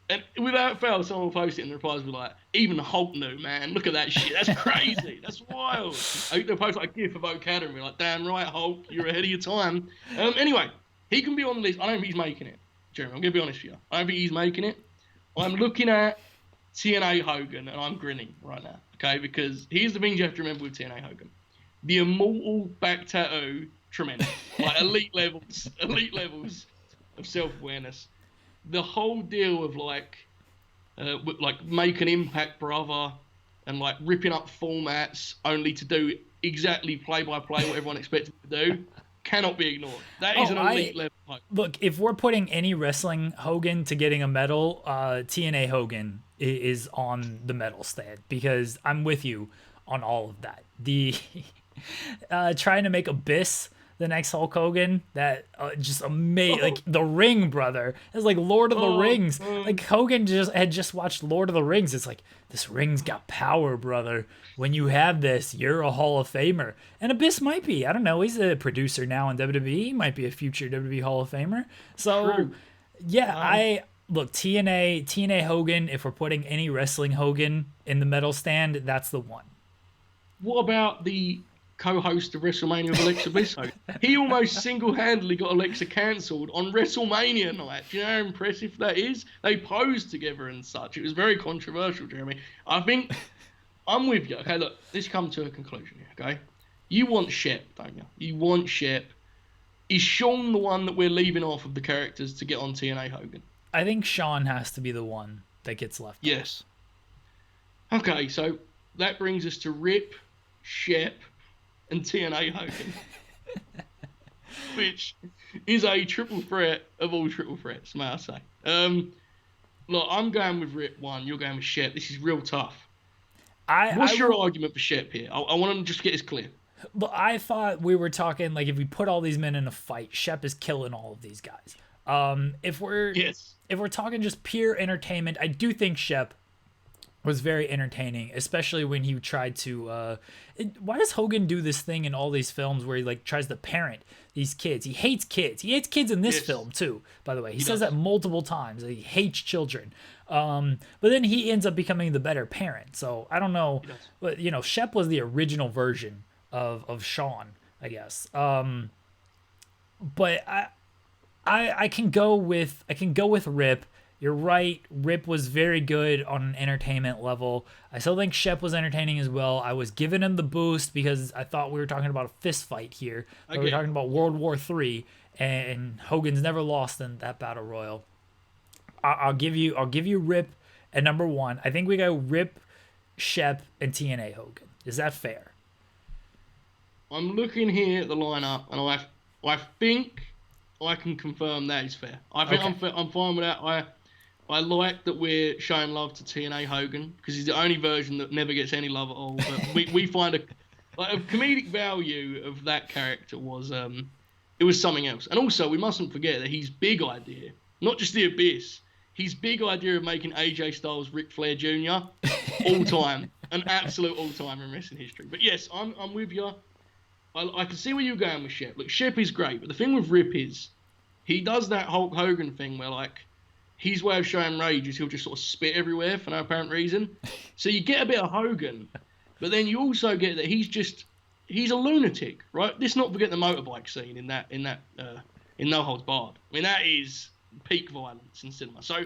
And without fail, someone will post it and the replies will be like, even Hulk knew, man. Look at that shit. That's crazy. That's wild. They'll post like a gif of Okada and be like, damn right, Hulk, you're ahead of your time. Anyway, he can be on the list. I don't think he's making it, Jeremy. I'm going to be honest with you. I don't think he's making it. I'm looking at TNA Hogan and I'm grinning right now, okay? Because here's the things you have to remember with TNA Hogan. The immortal back tattoo, tremendous. Like elite levels of self-awareness. The whole deal of like make an impact, brother, and like ripping up formats only to do exactly play-by-play what everyone expected to do cannot be ignored. That is an elite level. Look, if we're putting any wrestling Hogan to getting a medal, TNA Hogan is on the medal stand because I'm with you on all of that. The trying to make Abyss the next Hulk Hogan, that just amazing. Like the Ring, brother. It's like Lord of the Rings. Like Hogan had just watched Lord of the Rings. It's like, this ring's got power, brother. When you have this, you're a Hall of Famer. And Abyss might be. I don't know. He's a producer now in WWE. He might be a future WWE Hall of Famer. So, True. Yeah, look, TNA Hogan, if we're putting any wrestling Hogan in the medal stand, that's the one. What about the co-host of WrestleMania with Alexa Bliss? He almost single-handedly got Alexa cancelled on WrestleMania night. Do you know how impressive that is? They posed together and such. It was very controversial, Jeremy. I think I'm with you. Okay, look, let's come to a conclusion here, okay? You want Shep, don't you? You want Shep. Is Shawn the one that we're leaving off of the characters to get on TNA Hogan? I think Shawn has to be the one that gets left. Yes. Okay, so that brings us to Rip, Shep, and TNA Hogan. which is a triple threat of all triple threats, may I say. Look, I'm going with Rip 1, you're going with Shep. This is real tough. What's your argument for Shep here? I want to just get this clear. But I thought we were talking, like, if we put all these men in a fight, Shep is killing all of these guys. If we're talking just pure entertainment, I do think Shep was very entertaining, especially when he tried to why does Hogan do this thing in all these films where he like tries to parent these kids? He hates kids in this film too, by the way. He says that multiple times. He hates children, but then he ends up becoming the better parent. So I don't know, but you know, Shep was the original version of Shawn, I guess. But I can go with Rip. You're right. Rip was very good on an entertainment level. I still think Shep was entertaining as well. I was giving him the boost because I thought we were talking about a fist fight here. We were talking about World War III, and Hogan's never lost in that battle royal. I'll give you Rip at number 1. I think we go Rip, Shep, and TNA Hogan. Is that fair? I'm looking here at the lineup, and I think I can confirm that is fair. I think I'm fine with that. I like that we're showing love to TNA Hogan because he's the only version that never gets any love at all. But we find a comedic value of that character was it was something else. And also we mustn't forget that his big idea, not just the Abyss, his big idea of making AJ Styles Ric Flair Jr. all time, an absolute all time in wrestling history. But yes, I'm with you. I can see where you're going with Shep. Look, Shep is great, but the thing with Rip is he does that Hulk Hogan thing where like his way of showing rage is he'll just sort of spit everywhere for no apparent reason. So you get a bit of Hogan, but then you also get that he's a lunatic, right? Let's not forget the motorbike scene in No Holds Barred. I mean, that is peak violence in cinema. So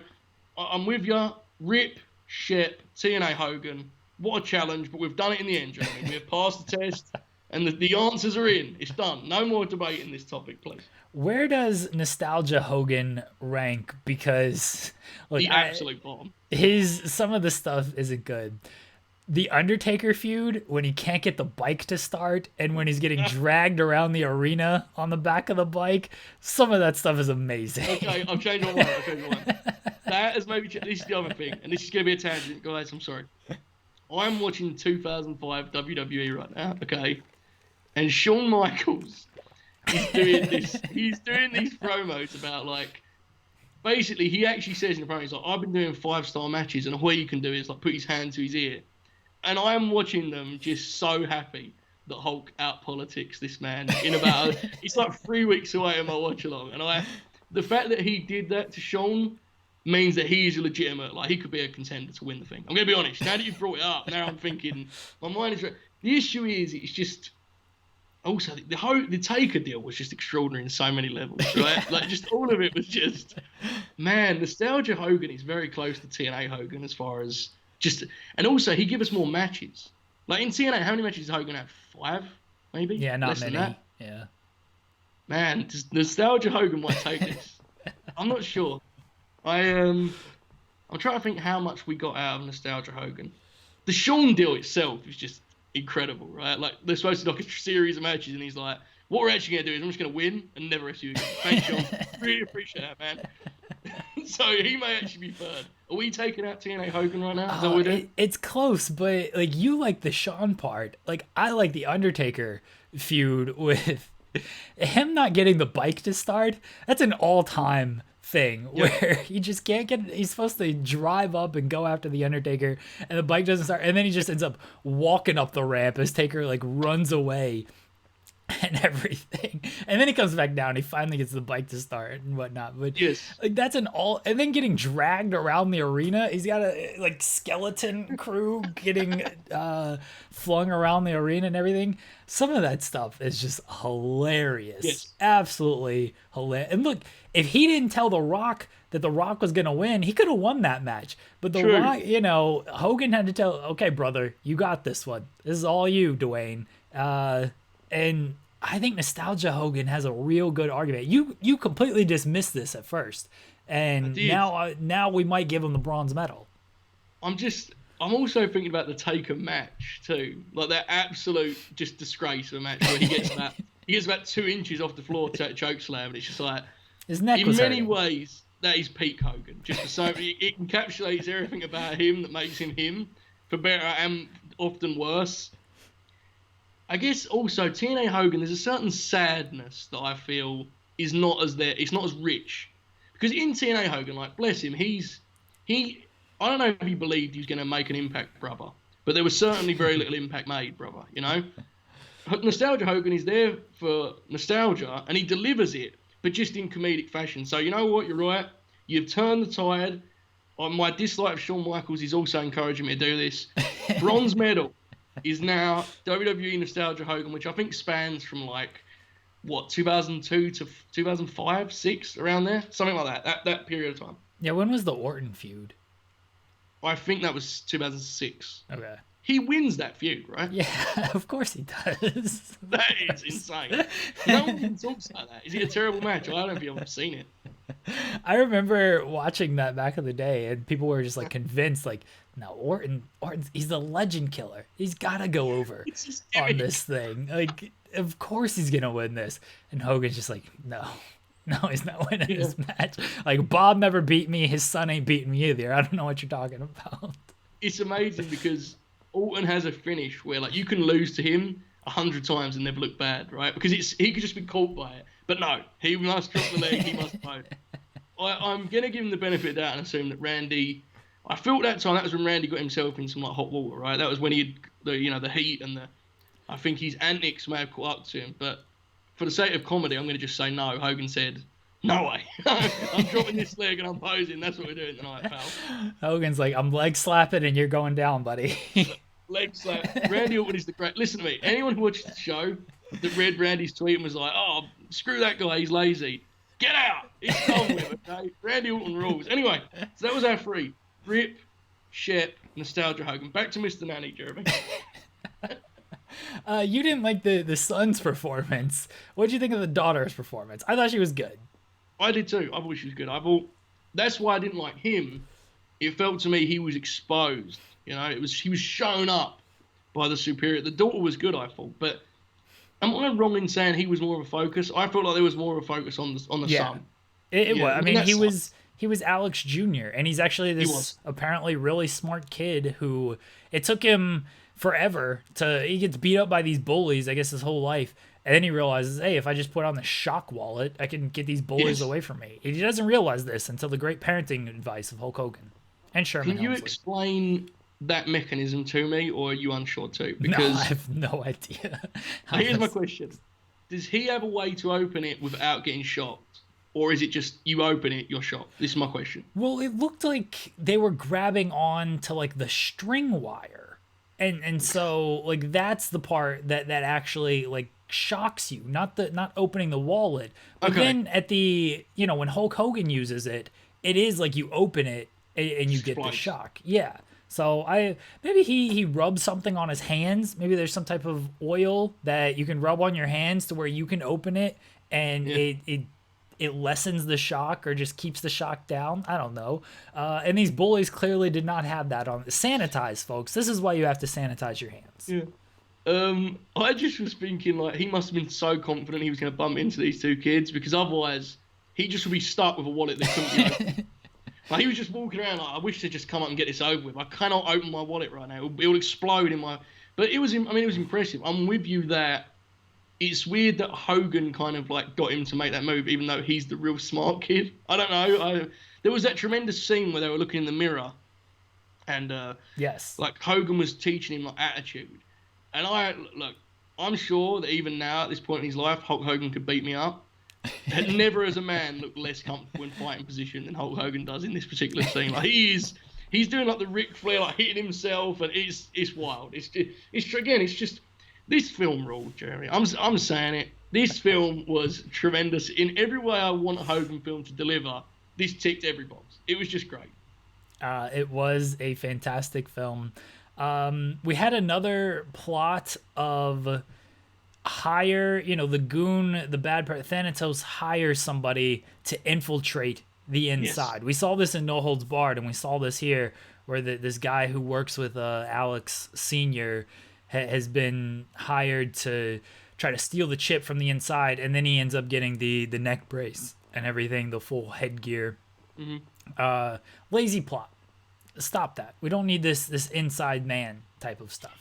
I'm with you. Rip, Shep, TNA Hogan. What a challenge, but we've done it in the end, Jeremy. We have passed the test, and the answers are in. It's done. No more debate in this topic, please. Where does Nostalgia Hogan rank? Because the absolute bomb. Some of the stuff isn't good. The Undertaker feud, when he can't get the bike to start, and when he's getting dragged around the arena on the back of the bike, some of that stuff is amazing. Okay, I've changed my mind. That is maybe this is the other thing, and this is going to be a tangent, guys. I'm sorry. I'm watching 2005 WWE right now. Okay, and Shawn Michaels. He's doing these promos about like basically he actually says in the promo, he's like, I've been doing 5-star matches and all you can do is like put his hand to his ear. And I am watching them just so happy that Hulk out politics this man in about it's like 3 weeks away in my watch along. And the fact that he did that to Shawn means that he is a legitimate, like he could be a contender to win the thing. I'm gonna be honest, now that you've brought it up, now I'm thinking my mind is the issue is it's just also, the Taker deal was just extraordinary in so many levels, right? Like, just all of it was just, man, Nostalgia Hogan is very close to TNA Hogan as far as just, and also he gave us more matches. Like in TNA, how many matches did Hogan have? 5, maybe? Yeah, not less many. Than that. Yeah. Man, Nostalgia Hogan might take this. I'm not sure. I'm trying to think how much we got out of Nostalgia Hogan. The Shawn deal itself is just incredible, right? Like they're supposed to do like a series of matches, and he's like, "What we're actually gonna do is I'm just gonna win and never wrestle you again." Thanks, Sean. Really appreciate that, man. So he may actually be third. Are we taking out TNA Hogan right now? Is that what we're doing? It's close, but like you like the Shawn part. Like I like the Undertaker feud with him not getting the bike to start. That's an all-time thing where he just can't get. He's supposed to drive up and go after the Undertaker, and the bike doesn't start, and then he just ends up walking up the ramp as Taker like runs away and everything, and then he comes back down. He finally gets the bike to start and whatnot. But like that's an all, and then getting dragged around the arena. He's got a like skeleton crew getting flung around the arena and everything. Some of that stuff is just hilarious. Absolutely hilarious. And look, if he didn't tell The Rock that The Rock was going to win, he could have won that match. But The Rock, you know, Hogan had to tell, okay, brother, you got this one. This is all you, Dwayne. And I think Nostalgia Hogan has a real good argument. You completely dismissed this at first. And now we might give him the bronze medal. I'm also thinking about the Taker match too, like that absolute just disgrace of a match where he gets that He gets about 2 inches off the floor to choke slam, and it's just like, His neck in was many hurting. ways, that is peak Hogan. Just so it encapsulates everything about him that makes him him, for better and often worse. I guess also TNA Hogan, there's a certain sadness that I feel is not as there. It's not as rich, because in TNA Hogan, like, bless him, he. I don't know if he believed he was going to make an impact, brother, but there was certainly very little impact made, brother. You know, Nostalgia Hogan is there for nostalgia, and he delivers it, but just in comedic fashion. So you know what? You're right. You've turned the tide. My dislike of Shawn Michaels is also encouraging me to do this. Bronze medal is now WWE Nostalgia Hogan, which I think spans from like, what, 2002 to 2005, 6, around there, something like that period of time. Yeah, when was the Orton feud? I think that was 2006. Okay. He wins that feud, right? Yeah, of course he does. That is insane. No one talks like that. Is it a terrible match? I don't know if you've ever seen it. I remember watching that back in the day, and people were just like convinced, like, no, Orton, he's the legend killer. He's got to go over on this thing. Like, of course he's gonna win this. And Hogan's just like, no, he's not winning this match. Like, Bob never beat me. His son ain't beating me either. I don't know what you're talking about. It's amazing because Orton has a finish where, like, you can lose to him 100 times and never look bad, right? Because he could just be caught by it. But no, he must drop the leg. He must vote. I'm gonna give him the benefit of that and assume that Randy. I felt that time that was when Randy got himself in some like hot water, right? That was when he had the heat and I think his antics may have caught up to him. But for the sake of comedy, I'm gonna just say no. Hogan said, "No way, I'm dropping this leg and I'm posing. That's what we're doing tonight, pal." Hogan's like, I'm leg slapping and you're going down, buddy. Leg slap. Randy Orton is the great. Listen to me. Anyone who watched the show that read Randy's tweet and was like, "Oh, screw that guy, he's lazy. Get out. It's done with, okay?" Randy Orton rules. Anyway, so that was our 3. Rip, Shep, Nostalgia Hogan. Back to Mr. Nanny, Jeremy. You didn't like the son's performance. What did you think of the daughter's performance? I thought she was good. I did too. I thought she was good. I thought that's why I didn't like him. It felt to me he was exposed. You know, he was shown up by the superior. The daughter was good, I thought, but am I wrong in saying he was more of a focus? I felt like there was more of a focus on the son. It was. I mean, he was Alex Jr. and he's actually this apparently really smart kid who it took him forever he gets beat up by these bullies, I guess, his whole life. And then he realizes, hey, if I just put on the shock wallet, I can get these bullies away from me. He doesn't realize this until the great parenting advice of Hulk Hogan and Sherman. Can you explain that mechanism to me, or are you unsure too? Because no, I have no idea. Here's my question. Does he have a way to open it without getting shocked? Or is it just you open it, you're shocked? This is my question. Well, it looked like they were grabbing on to like the string wire. And so like that's the part that actually like shocks you, not opening the wallet. But then at the, when Hulk Hogan uses it, it is like you open it and you get the shock. Yeah. So maybe he rubs something on his hands. Maybe there's some type of oil that you can rub on your hands to where you can open it and it lessens the shock or just keeps the shock down. I don't know. And these bullies clearly did not have that on. Sanitize, folks. This is why you have to sanitize your hands. Yeah. I just was thinking, like, he must have been so confident he was going to bump into these 2 kids, because otherwise he just would be stuck with a wallet that couldn't be opened. Like, he was just walking around like, I wish they'd just come up and get this over with. I cannot open my wallet right now. It will explode in my... But it was impressive. I'm with you that it's weird that Hogan kind of like got him to make that move, even though he's the real smart kid. I don't know. There was that tremendous scene where they were looking in the mirror, and like Hogan was teaching him like attitude. And I'm sure that even now at this point in his life, Hulk Hogan could beat me up. And never as a man looked less comfortable in fighting position than Hulk Hogan does in this particular scene. Like he's doing like the Ric Flair, like hitting himself, and it's wild. It's just this film ruled, Jeremy. I'm saying it. This film was tremendous in every way I want a Hogan film to deliver. This ticked every box. It was just great. It was a fantastic film. We had another plot of the goon, the bad part. Thanatos hires somebody to infiltrate the inside. Yes. We saw this in No Holds Barred, and we saw this here where this guy who works with Alex Sr. has been hired to try to steal the chip from the inside, and then he ends up getting the neck brace and everything, the full headgear. Lazy plot. Stop that. We don't need this inside man type of stuff.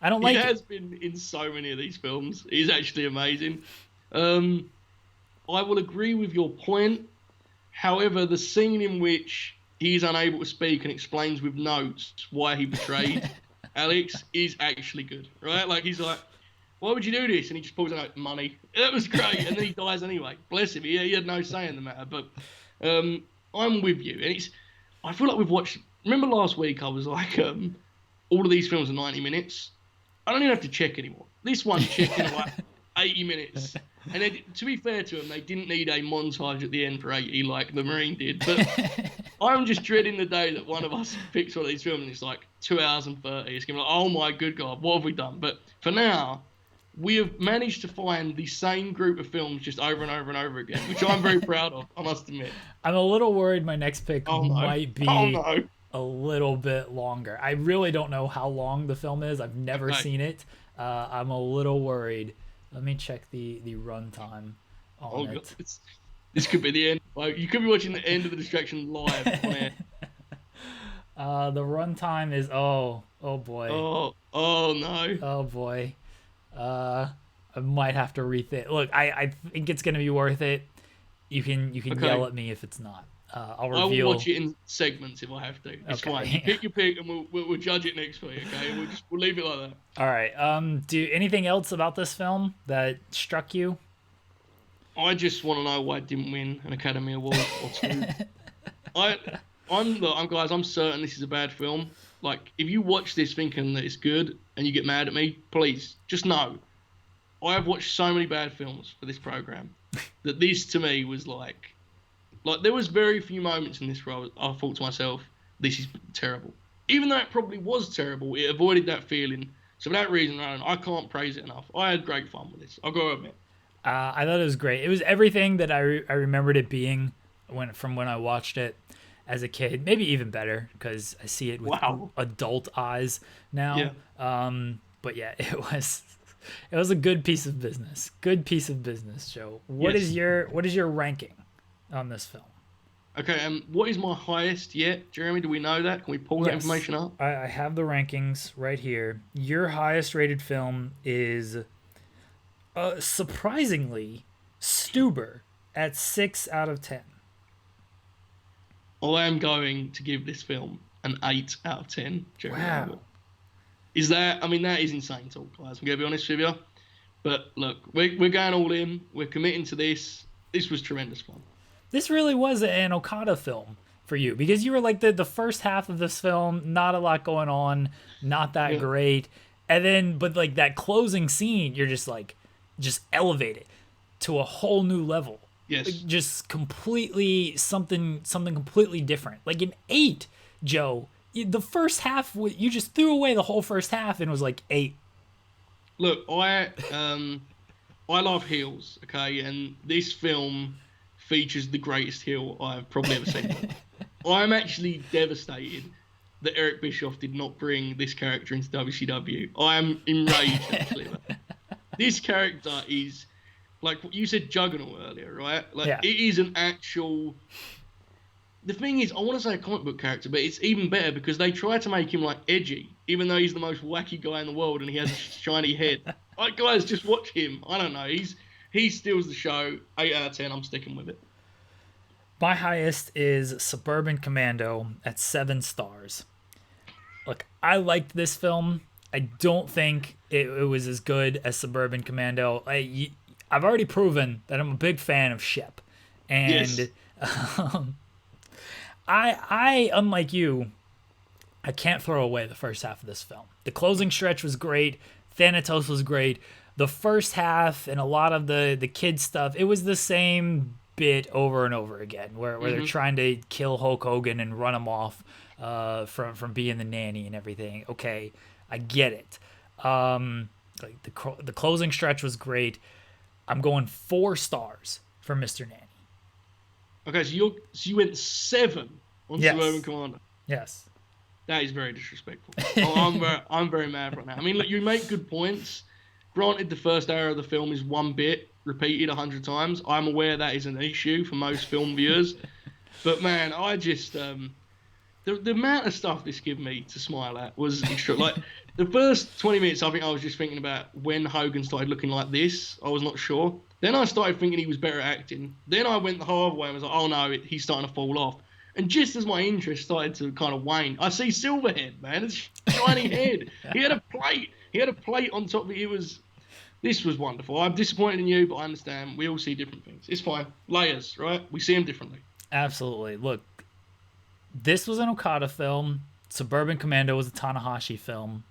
I don't like it. He has been in so many of these films. He's actually amazing. I will agree with your point. However, the scene in which he's unable to speak and explains with notes why he betrayed Alex is actually good, right? Like, he's like, why would you do this? And he just pulls out money. That was great. And then he dies anyway. Bless him. He had no say in the matter. But I'm with you. And I feel like we've watched... Remember last week I was like, all of these films are 90 minutes. I don't even have to check anymore. This one checked in like 80 minutes. And to be fair to them, they didn't need a montage at the end for 80 like the Marine did. But I'm just dreading the day that one of us picks one of these films and it's like 2 hours and 30. It's going to be like, oh my good God, what have we done? But for now, we have managed to find the same group of films just over and over and over again, which I'm very proud of, I must admit. I'm a little worried my next pick might be a little bit longer. I really don't know how long the film is. I've never seen it. I'm a little worried. Let me check the runtime on it. God. This could be the end. Like, you could be watching the end of The Distraction live on air. The runtime is oh boy. Oh no. Oh boy. I might have to rethink. Look, I think it's gonna be worth it. You can yell at me if it's not. I'll reveal. I'll watch it in segments if I have to. It's fine. You pick your pick, and we'll judge it next week. Okay, we'll leave it like that. All right. Do anything else about this film that struck you? I just want to know why it didn't win an Academy Award or two. I'm certain this is a bad film. Like, if you watch this thinking that it's good and you get mad at me, please just know I have watched so many bad films for this program that this to me was like there was very few moments in this where I thought to myself, this is terrible. Even though it probably was terrible, it avoided that feeling. So for that reason, I can't praise it enough. I had great fun with this. I've got to admit. I thought it was great. It was everything that I remembered it being from when I watched it as a kid. Maybe even better because I see it with adult eyes now. Yeah. But yeah, it was a good piece of business. Good piece of business, Joe. What is your ranking on this film? Okay, what is my highest yet? Jeremy, do we know that? Can we pull that information up? I have the rankings right here. Your highest rated film is surprisingly Stuber at 6 out of 10. I am going to give this film an 8 out of 10, Jeremy. Wow. That is insane talk, guys. I'm going to be honest with you. But look, we're going all in. We're committing to this. This was tremendous fun. This really was an Okada film for you because you were like the first half of this film, not a lot going on, not that great. And then, but like that closing scene, you're just elevated to a whole new level. Yes. Like, just completely something completely different. Like an 8, Joe. The first half, you just threw away the whole first half and it was like 8. Look, I love heels, okay, and this film features the greatest heel I've probably ever seen. I'm actually devastated that Eric Bischoff did not bring this character into WCW. I am enraged, actually. This character is, like you said, Juggernaut earlier, right? It is an actual... The thing is, I want to say a comic book character, but it's even better because they try to make him, like, edgy, even though he's the most wacky guy in the world and he has a shiny head. Like, guys, just watch him. I don't know. He steals the show. 8 out of 10. I'm sticking with it. My highest is Suburban Commando at 7 stars. Look, I liked this film. I don't think it was as good as Suburban Commando. I've already proven that I'm a big fan of Shep. And I, unlike you, I can't throw away the first half of this film. The closing stretch was great. Thanatos was great. The first half and a lot of the kid stuff, it was the same bit over and over again where they're trying to kill Hulk Hogan and run him off from being the nanny and everything. Okay, I get it. Like the closing stretch was great. I'm going 4 stars for Mr. Nanny. Okay, so you went 7 on Suburban Commander. Yes. That is very disrespectful. I'm very mad right now. I mean, look, you make good points, Granted, the first hour of the film is one bit repeated 100 times. I'm aware that is an issue for most film viewers. But man, I just the amount of stuff this gave me to smile at was extra. Like the first 20 minutes, I think I was just thinking about when Hogan started looking like this. I was not sure. Then I started thinking he was better at acting. Then I went the hard way and was like, oh no, he's starting to fall off. And just as my interest started to kind of wane, I see Silverhead, man. It's shiny head. He had a plate. He had a plate on top of it. This was wonderful. I'm disappointed in you, but I understand. We all see different things. It's fine. Layers, right? We see them differently. Absolutely. Look, this was an Okada film. Suburban Commando was a Tanahashi film.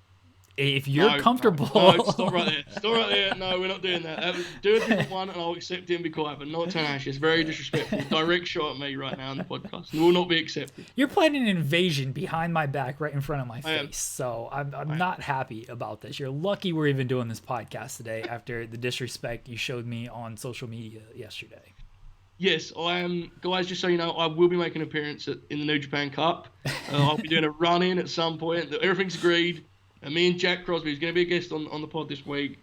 If you're comfortable... No, stop right there. Stop right there. No, we're not doing that. Do a different one and I'll accept it and be quiet, but not Tanahashi. It's very disrespectful. Direct shot at me right now on the podcast. It will not be accepted. You're planning an invasion behind my back right in front of my face, so I'm not happy about this. You're lucky we're even doing this podcast today after the disrespect you showed me on social media yesterday. Yes, I am. Guys, just so you know, I will be making an appearance in the New Japan Cup. I'll be doing a run-in at some point. Everything's agreed. And me and Jack Crosby, who's going to be a guest on the pod this week,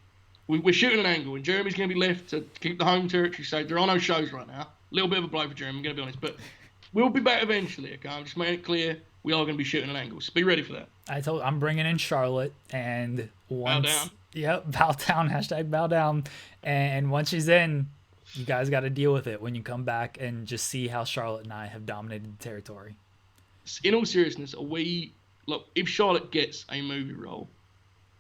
we're shooting an angle, and Jeremy's going to be left to keep the home territory safe. There are no shows right now. A little bit of a blow for Jeremy, I'm going to be honest. But we'll be back eventually, okay? I'm just making it clear we are going to be shooting an angle. So be ready for that. I'm bringing in Charlotte, and once... Bow down. Yep, bow down, hashtag bow down. And once she's in, you guys got to deal with it when you come back and just see how Charlotte and I have dominated the territory. In all seriousness, look, if Charlotte gets a movie role,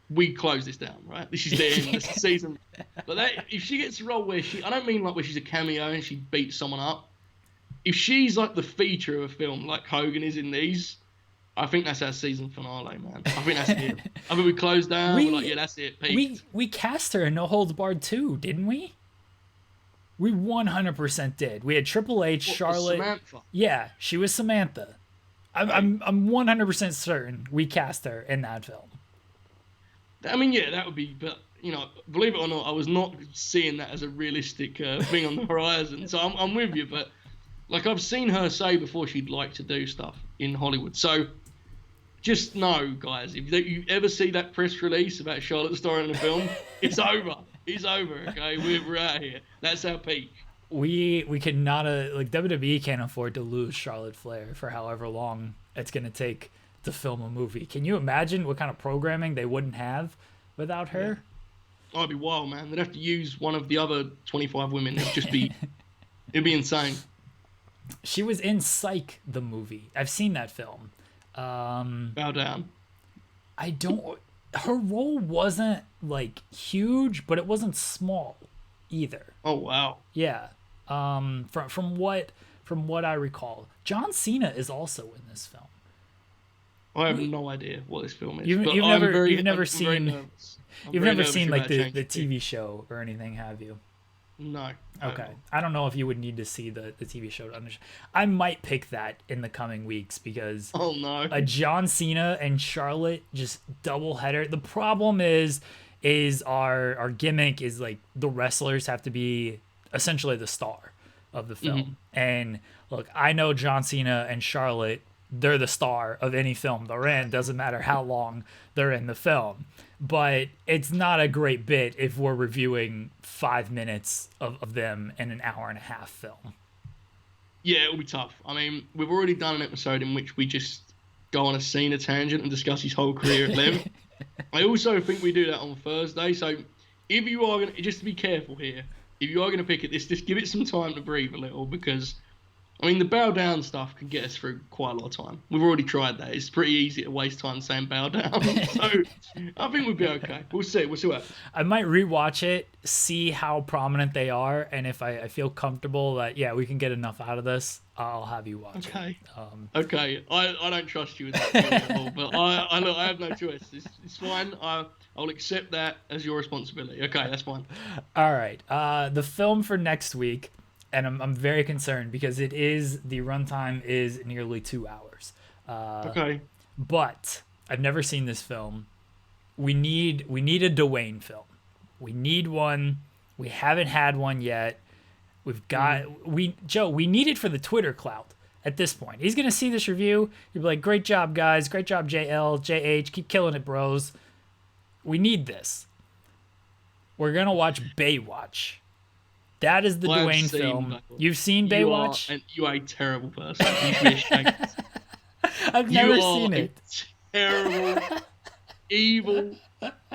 we close this down, right? This is the end of the season. But if she gets a role where I don't mean like where she's a cameo and she beats someone up. If she's like the feature of a film, like Hogan is in these, I think that's our season finale, man. I think that's it. I think we close down. We're like, yeah, that's it. Peaked. We cast her in No Holds Barred too, didn't we? We 100% did. We had Triple H, Charlotte. Samantha? Yeah, she was Samantha. I'm 100% certain we cast her in that film. I mean, yeah, that would be, but believe it or not, I was not seeing that as a realistic thing on the horizon. So I'm with you, but like I've seen her say before she'd like to do stuff in Hollywood. So just know, guys, if you ever see that press release about Charlotte starring in the film, it's over. It's over. Okay, we're out of here. That's our peak. We cannot like WWE can't afford to lose Charlotte Flair for however long it's gonna take to film a movie. Can you imagine what kind of programming they wouldn't have without her? Yeah. I'd be wild, man. They'd have to use one of the other 25 women. It'd be insane. She was in Psych, the movie. I've seen that film. Bow down. Her role wasn't like huge, but it wasn't small either. Oh wow. Yeah. From what I recall, John Cena is also in this film. I have no idea what this film is. You've never seen like the the TV show or anything, have you? No. Okay. I don't know if you would need to see the TV show to understand. I might pick that in the coming weeks because a John Cena and Charlotte just double header. The problem is our gimmick is like the wrestlers have to be essentially the star of the film. Mm-hmm. And look, I know John Cena and Charlotte, they're the star of any film they're in. Doesn't matter how long they're in the film. But it's not a great bit if we're reviewing 5 minutes of them in an hour and a half film. Yeah, it'll be tough. I mean, we've already done an episode in which we just go on a Cena tangent and discuss his whole career at length. I also think we do that on Thursday. So if you are going to, just to be careful here, if you are going to pick it, just give it some time to breathe a little because, I mean, the bow down stuff can get us through quite a lot of time. We've already tried that. It's pretty easy to waste time saying bow down. So I think we'll be okay. We'll see. We'll see what happens. I might rewatch it, see how prominent they are, and if I feel comfortable that, yeah, we can get enough out of this, I'll have you watch it. Okay. I don't trust you with that at all, but I have no choice. It's fine. I'll accept that as your responsibility. Okay, that's fine. All right. The film for next week, and I'm very concerned because the runtime is nearly 2 hours. Okay. But I've never seen this film. We need a Dwayne film. We need one. We haven't had one yet. We've got Joe. We need it for the Twitter clout. At this point, he's gonna see this review. He'll be like, "Great job, guys! Great job, JL, JH. Keep killing it, bros." We need this. we're gonna watch Baywatch. That is the Dwayne film. Baywatch. You've seen Baywatch? You are a terrible person. You should be ashamed. I've never seen it. Terrible, evil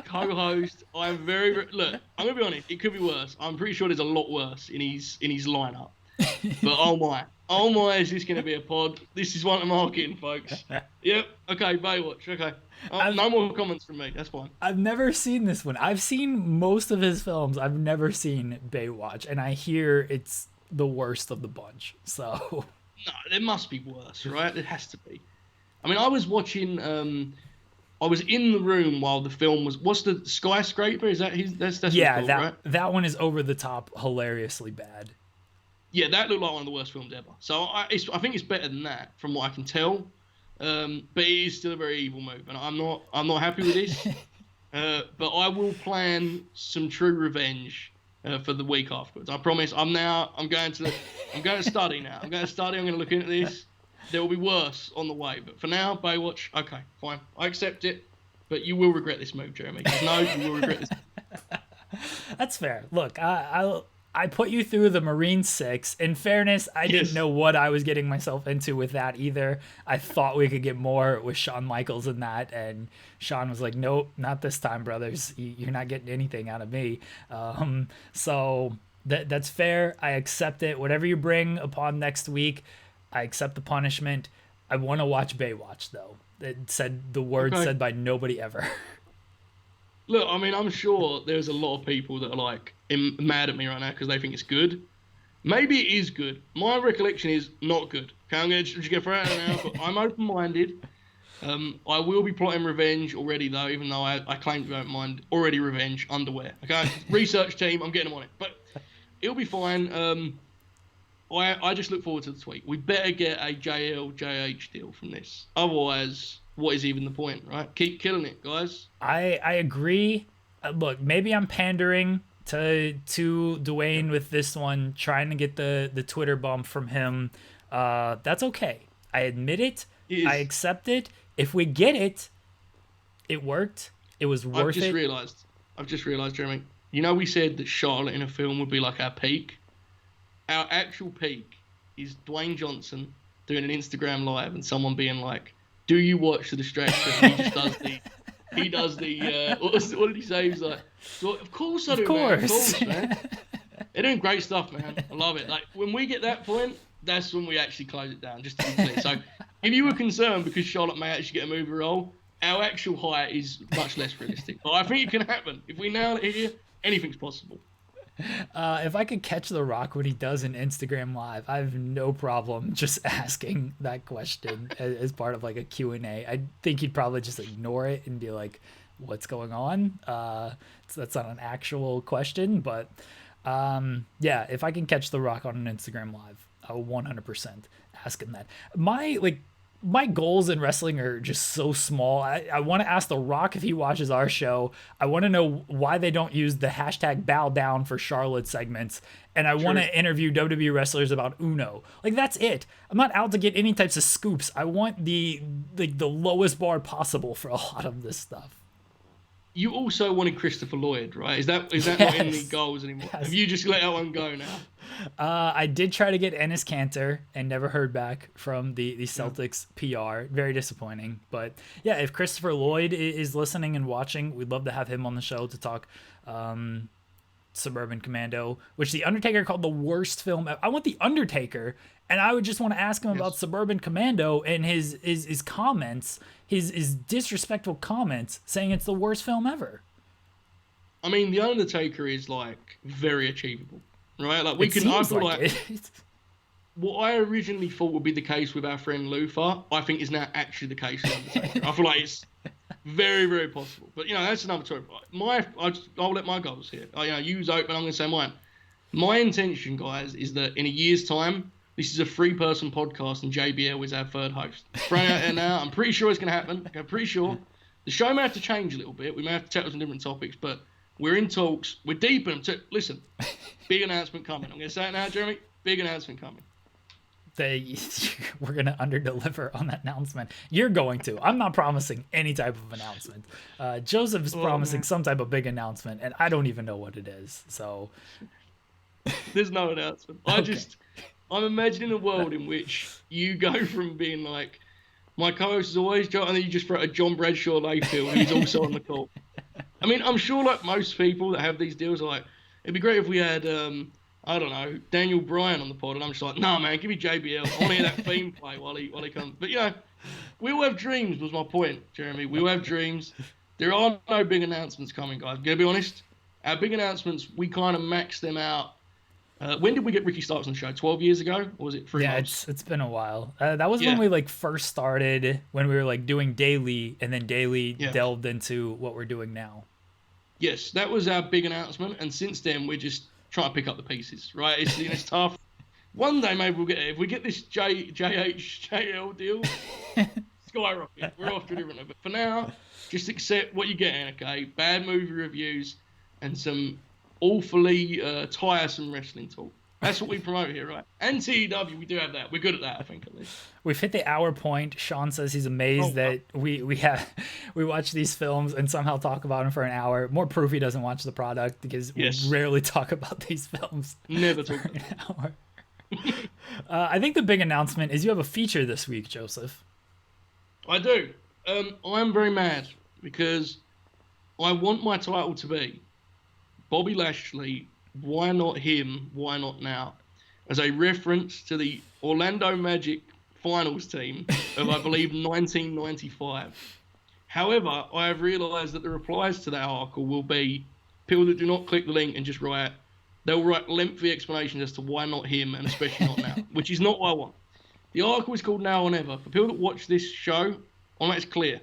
co-host. I'm very look. I'm gonna be honest. It could be worse. I'm pretty sure there's a lot worse in his lineup. But oh my, is this gonna be a pod? This is one to mark in, folks. Yep. Okay, Baywatch. Okay. No more comments from me. That's fine. I've never seen this one. I've seen most of his films. I've never seen Baywatch, and I hear it's the worst of the bunch. So no, there must be worse, right? There has to be. I mean, I was watching. I was in the room while the film was. What's the Skyscraper? Is that his? That's yeah. called, That right? that one is over the top, hilariously bad. Yeah, that looked like one of the worst films ever. So I think it's better than that, from what I can tell. But it is still a very evil move, and I'm not happy with this. But I will plan some true revenge for the week afterwards. I promise. I'm going to study now. I'm going to look into this. There will be worse on the way, but for now, Baywatch. Okay, fine. I accept it. But you will regret this move, Jeremy. No, you will regret this. That's fair. Look, I put you through the Marine 6. In fairness, I didn't know what I was getting myself into with that either. I thought we could get more with Shawn Michaels in that, and Shawn was like, nope, not this time, brothers. You're not getting anything out of me. So that's fair. I accept it. Whatever you bring upon next week, I accept the punishment. I want to watch Baywatch, though. It said the word said by nobody ever. Look, I mean, I'm sure there's a lot of people that are like mad at me right now because they think it's good. Maybe it is good. My recollection is not good. Okay, I'm going to just get thrown out now, but I'm open-minded. I will be plotting revenge already, though, even though I claim to don't mind already revenge underwear. Okay, research team, I'm getting them on it. But it'll be fine. I just look forward to the tweet. We better get a JL-JH deal from this. Otherwise, what is even the point, right? Keep killing it, guys. I agree. Look, maybe I'm pandering to Dwayne with this one, trying to get the Twitter bump from him. That's okay. I admit it. I accept it. If we get it, it worked. It was worth it. I've just realized, Jeremy. You know, we said that Charlotte in a film would be like our peak. Our actual peak is Dwayne Johnson doing an Instagram live and someone being like, "Do you watch The Distraction?" He does the what did he say? He was like, "Of course I do, man. Of course, man." They're doing great stuff, man. I love it. Like, when we get that point, that's when we actually close it down, just to be clear. So if you were concerned because Charlotte may actually get a movie role, our actual height is much less realistic. But I think it can happen. If we nail it here, anything's possible. If I could catch The Rock when he does an Instagram live, I have no problem just asking that question as part of like a Q&A. I think he'd probably just ignore it and be like, what's going on? So that's not an actual question, but yeah, if I can catch The Rock on an Instagram live, I will 100% ask him that. My goals in wrestling are just so small. I want to ask The Rock if he watches our show. I want to know why they don't use the hashtag bow down for Charlotte segments. And I want to interview WWE wrestlers about Uno. Like, that's it. I'm not out to get any types of scoops. I want the lowest bar possible for a lot of this stuff. You also wanted Christopher Lloyd, right? Is that not in the goals anymore? Yes. Have you just let that one go now? I did try to get Ennis Cantor and never heard back from the Celtics PR. Very disappointing. But yeah, if Christopher Lloyd is listening and watching, we'd love to have him on the show to talk Suburban Commando, which The Undertaker called the worst film. I want The Undertaker, and I would just want to ask him about Suburban Commando and his comments, his disrespectful comments, saying it's the worst film ever. I mean, The Undertaker is like very achievable, right? Like I feel like what I originally thought would be the case with our friend Luther, I think is now actually the case with Undertaker. I feel like it's very, very possible. But that's another story. I'll let my goals here. You's open. I'm going to say mine. My intention, guys, is that in a year's time, this is a 3-person podcast and JBL is our third host. Throwing out there now. I'm pretty sure it's going to happen. I'm pretty sure. The show may have to change a little bit. We may have to chat on some different topics, but we're in talks. We're deep in them. Listen, big announcement coming. I'm going to say it now, Jeremy. Big announcement coming. we're going to underdeliver on that announcement. You're going to. I'm not promising any type of announcement. Joseph is promising some type of big announcement, and I don't even know what it is. So there's no announcement. I'm imagining a world in which you go from being like, my co-host is always John, and then you just throw a John Bradshaw Layfield, who's also on the call. I mean, I'm sure like most people that have these deals are like, it'd be great if we had, I don't know, Daniel Bryan on the pod, and I'm just like, nah, man, give me JBL. I want to hear that theme play while he comes. But, we all have dreams, was my point, Jeremy. We all have dreams. There are no big announcements coming, guys. I'm going to be honest. Our big announcements, we kind of max them out. When did we get Ricky Starks on the show? 12 years ago? Or was it 3 months? Yeah, it's been a while. That was when we like first started, when we were like doing daily, and then daily delved into what we're doing now. Yes, that was our big announcement, and since then we're just trying to pick up the pieces, right? It's tough. One day maybe we'll get it. If we get this JHJL deal, skyrocket. We're off to a different level. But for now, just accept what you're getting, okay? Bad movie reviews and some awfully tiresome wrestling talk. That's what we promote here, right? And TEW, we do have that. We're good at that, I think, at least. We've hit the hour point. Sean says he's amazed that we watch these films and somehow talk about them for an hour. More proof he doesn't watch the product, because we rarely talk about these films. Never talk about an hour. I think the big announcement is you have a feature this week, Joseph. I do. I'm very mad because I want my title to be Bobby Lashley, why not him, why not now? As a reference to the Orlando Magic finals team of, I believe, 1995. However, I have realised that the replies to that article will be people that do not click the link and just write, they'll write lengthy explanations as to why not him, and especially not now, which is not what I want. The article is called Now or Never. For people that watch this show, I want to make it clear.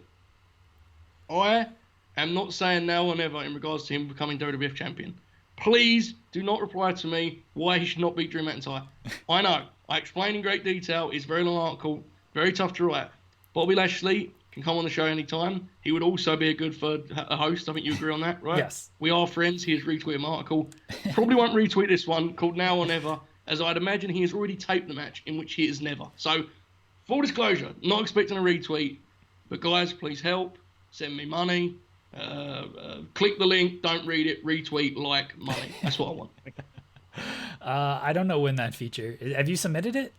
I am not saying now or never in regards to him becoming WWF champion. Please do not reply to me why he should not beat Drew McIntyre. I know. I explain in great detail. It's a very long article. Very tough to write. Bobby Lashley can come on the show anytime. He would also be a good a host. I think you agree on that, right? Yes. We are friends. He has retweeted my article. Probably won't retweet this one called Now or Never, as I'd imagine he has already taped the match in which he is never. So, full disclosure, not expecting a retweet. But guys, please help. Send me money. Click the link, don't read it, retweet, like, money. That's what I want. I don't know when that feature is. Have you submitted it?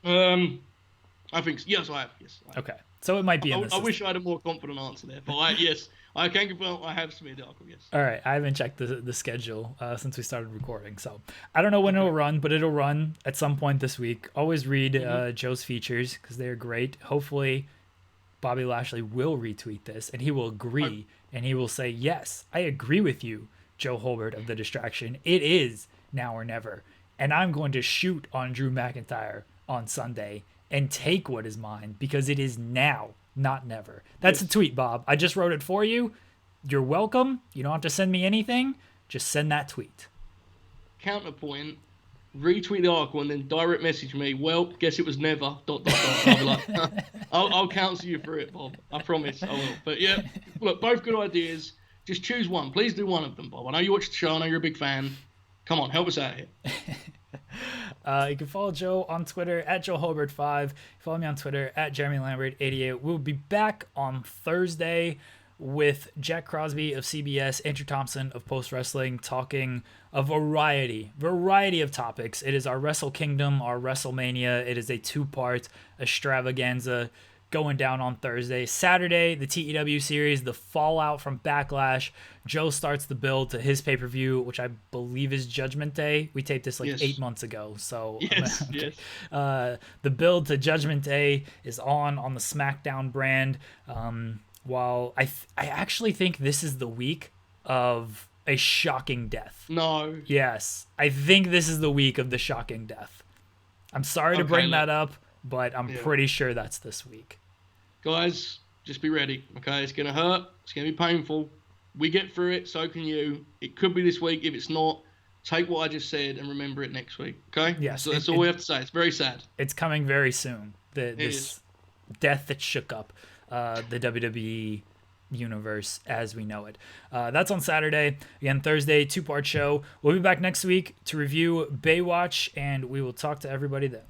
I think so. Yes, I have. Yes. I have. Okay, so it might be. I wish I had a more confident answer there, but yes, I can confirm I have submitted the article. Yes. All right, I haven't checked the schedule since we started recording, so I don't know when it'll run, but it'll run at some point this week. Always read Joe's features because they are great. Hopefully, Bobby Lashley will retweet this, and he will agree, and he will say, yes, I agree with you, Joe Hulbert of The Distraction. It is now or never, and I'm going to shoot on Drew McIntyre on Sunday and take what is mine, because it is now, not never. That's a tweet, Bob. I just wrote it for you. You're welcome. You don't have to send me anything. Just send that tweet. Counterpoint. Retweet the article and then direct message me. Well, guess it was never. ... I'll be like, I'll counsel you for it, Bob. I promise I will. But yeah, look, both good ideas. Just choose one. Please do one of them, Bob. I know you watch the show. I know you're a big fan. Come on, help us out here. You can follow Joe on Twitter at JoeHulbert5. Follow me on Twitter at JeremyLambert88. We'll be back on Thursday with Jack Crosby of CBS, Andrew Thompson of Post Wrestling, talking a variety of topics. It is our Wrestle Kingdom, our WrestleMania. It is a 2-part extravaganza going down on Thursday. Saturday, the TEW series, the fallout from Backlash. Joe starts the build to his pay-per-view, which I believe is Judgment Day. We taped this 8 months ago, so yes. The build to Judgment Day is on the SmackDown brand. While I actually think this is the week of a shocking death. No. Yes, I think this is the week of the shocking death. I'm sorry to bring that up, but I'm pretty sure that's this week. Guys, just be ready, okay? It's going to hurt. It's going to be painful. We get through it, so can you. It could be this week. If it's not, take what I just said and remember it next week, okay? Yes. So that's all we have to say. It's very sad. It's coming very soon. This death that shook up the WWE universe as we know it. That's on Saturday. Again, Thursday, 2-part show. We'll be back next week to review Baywatch, and we will talk to everybody then.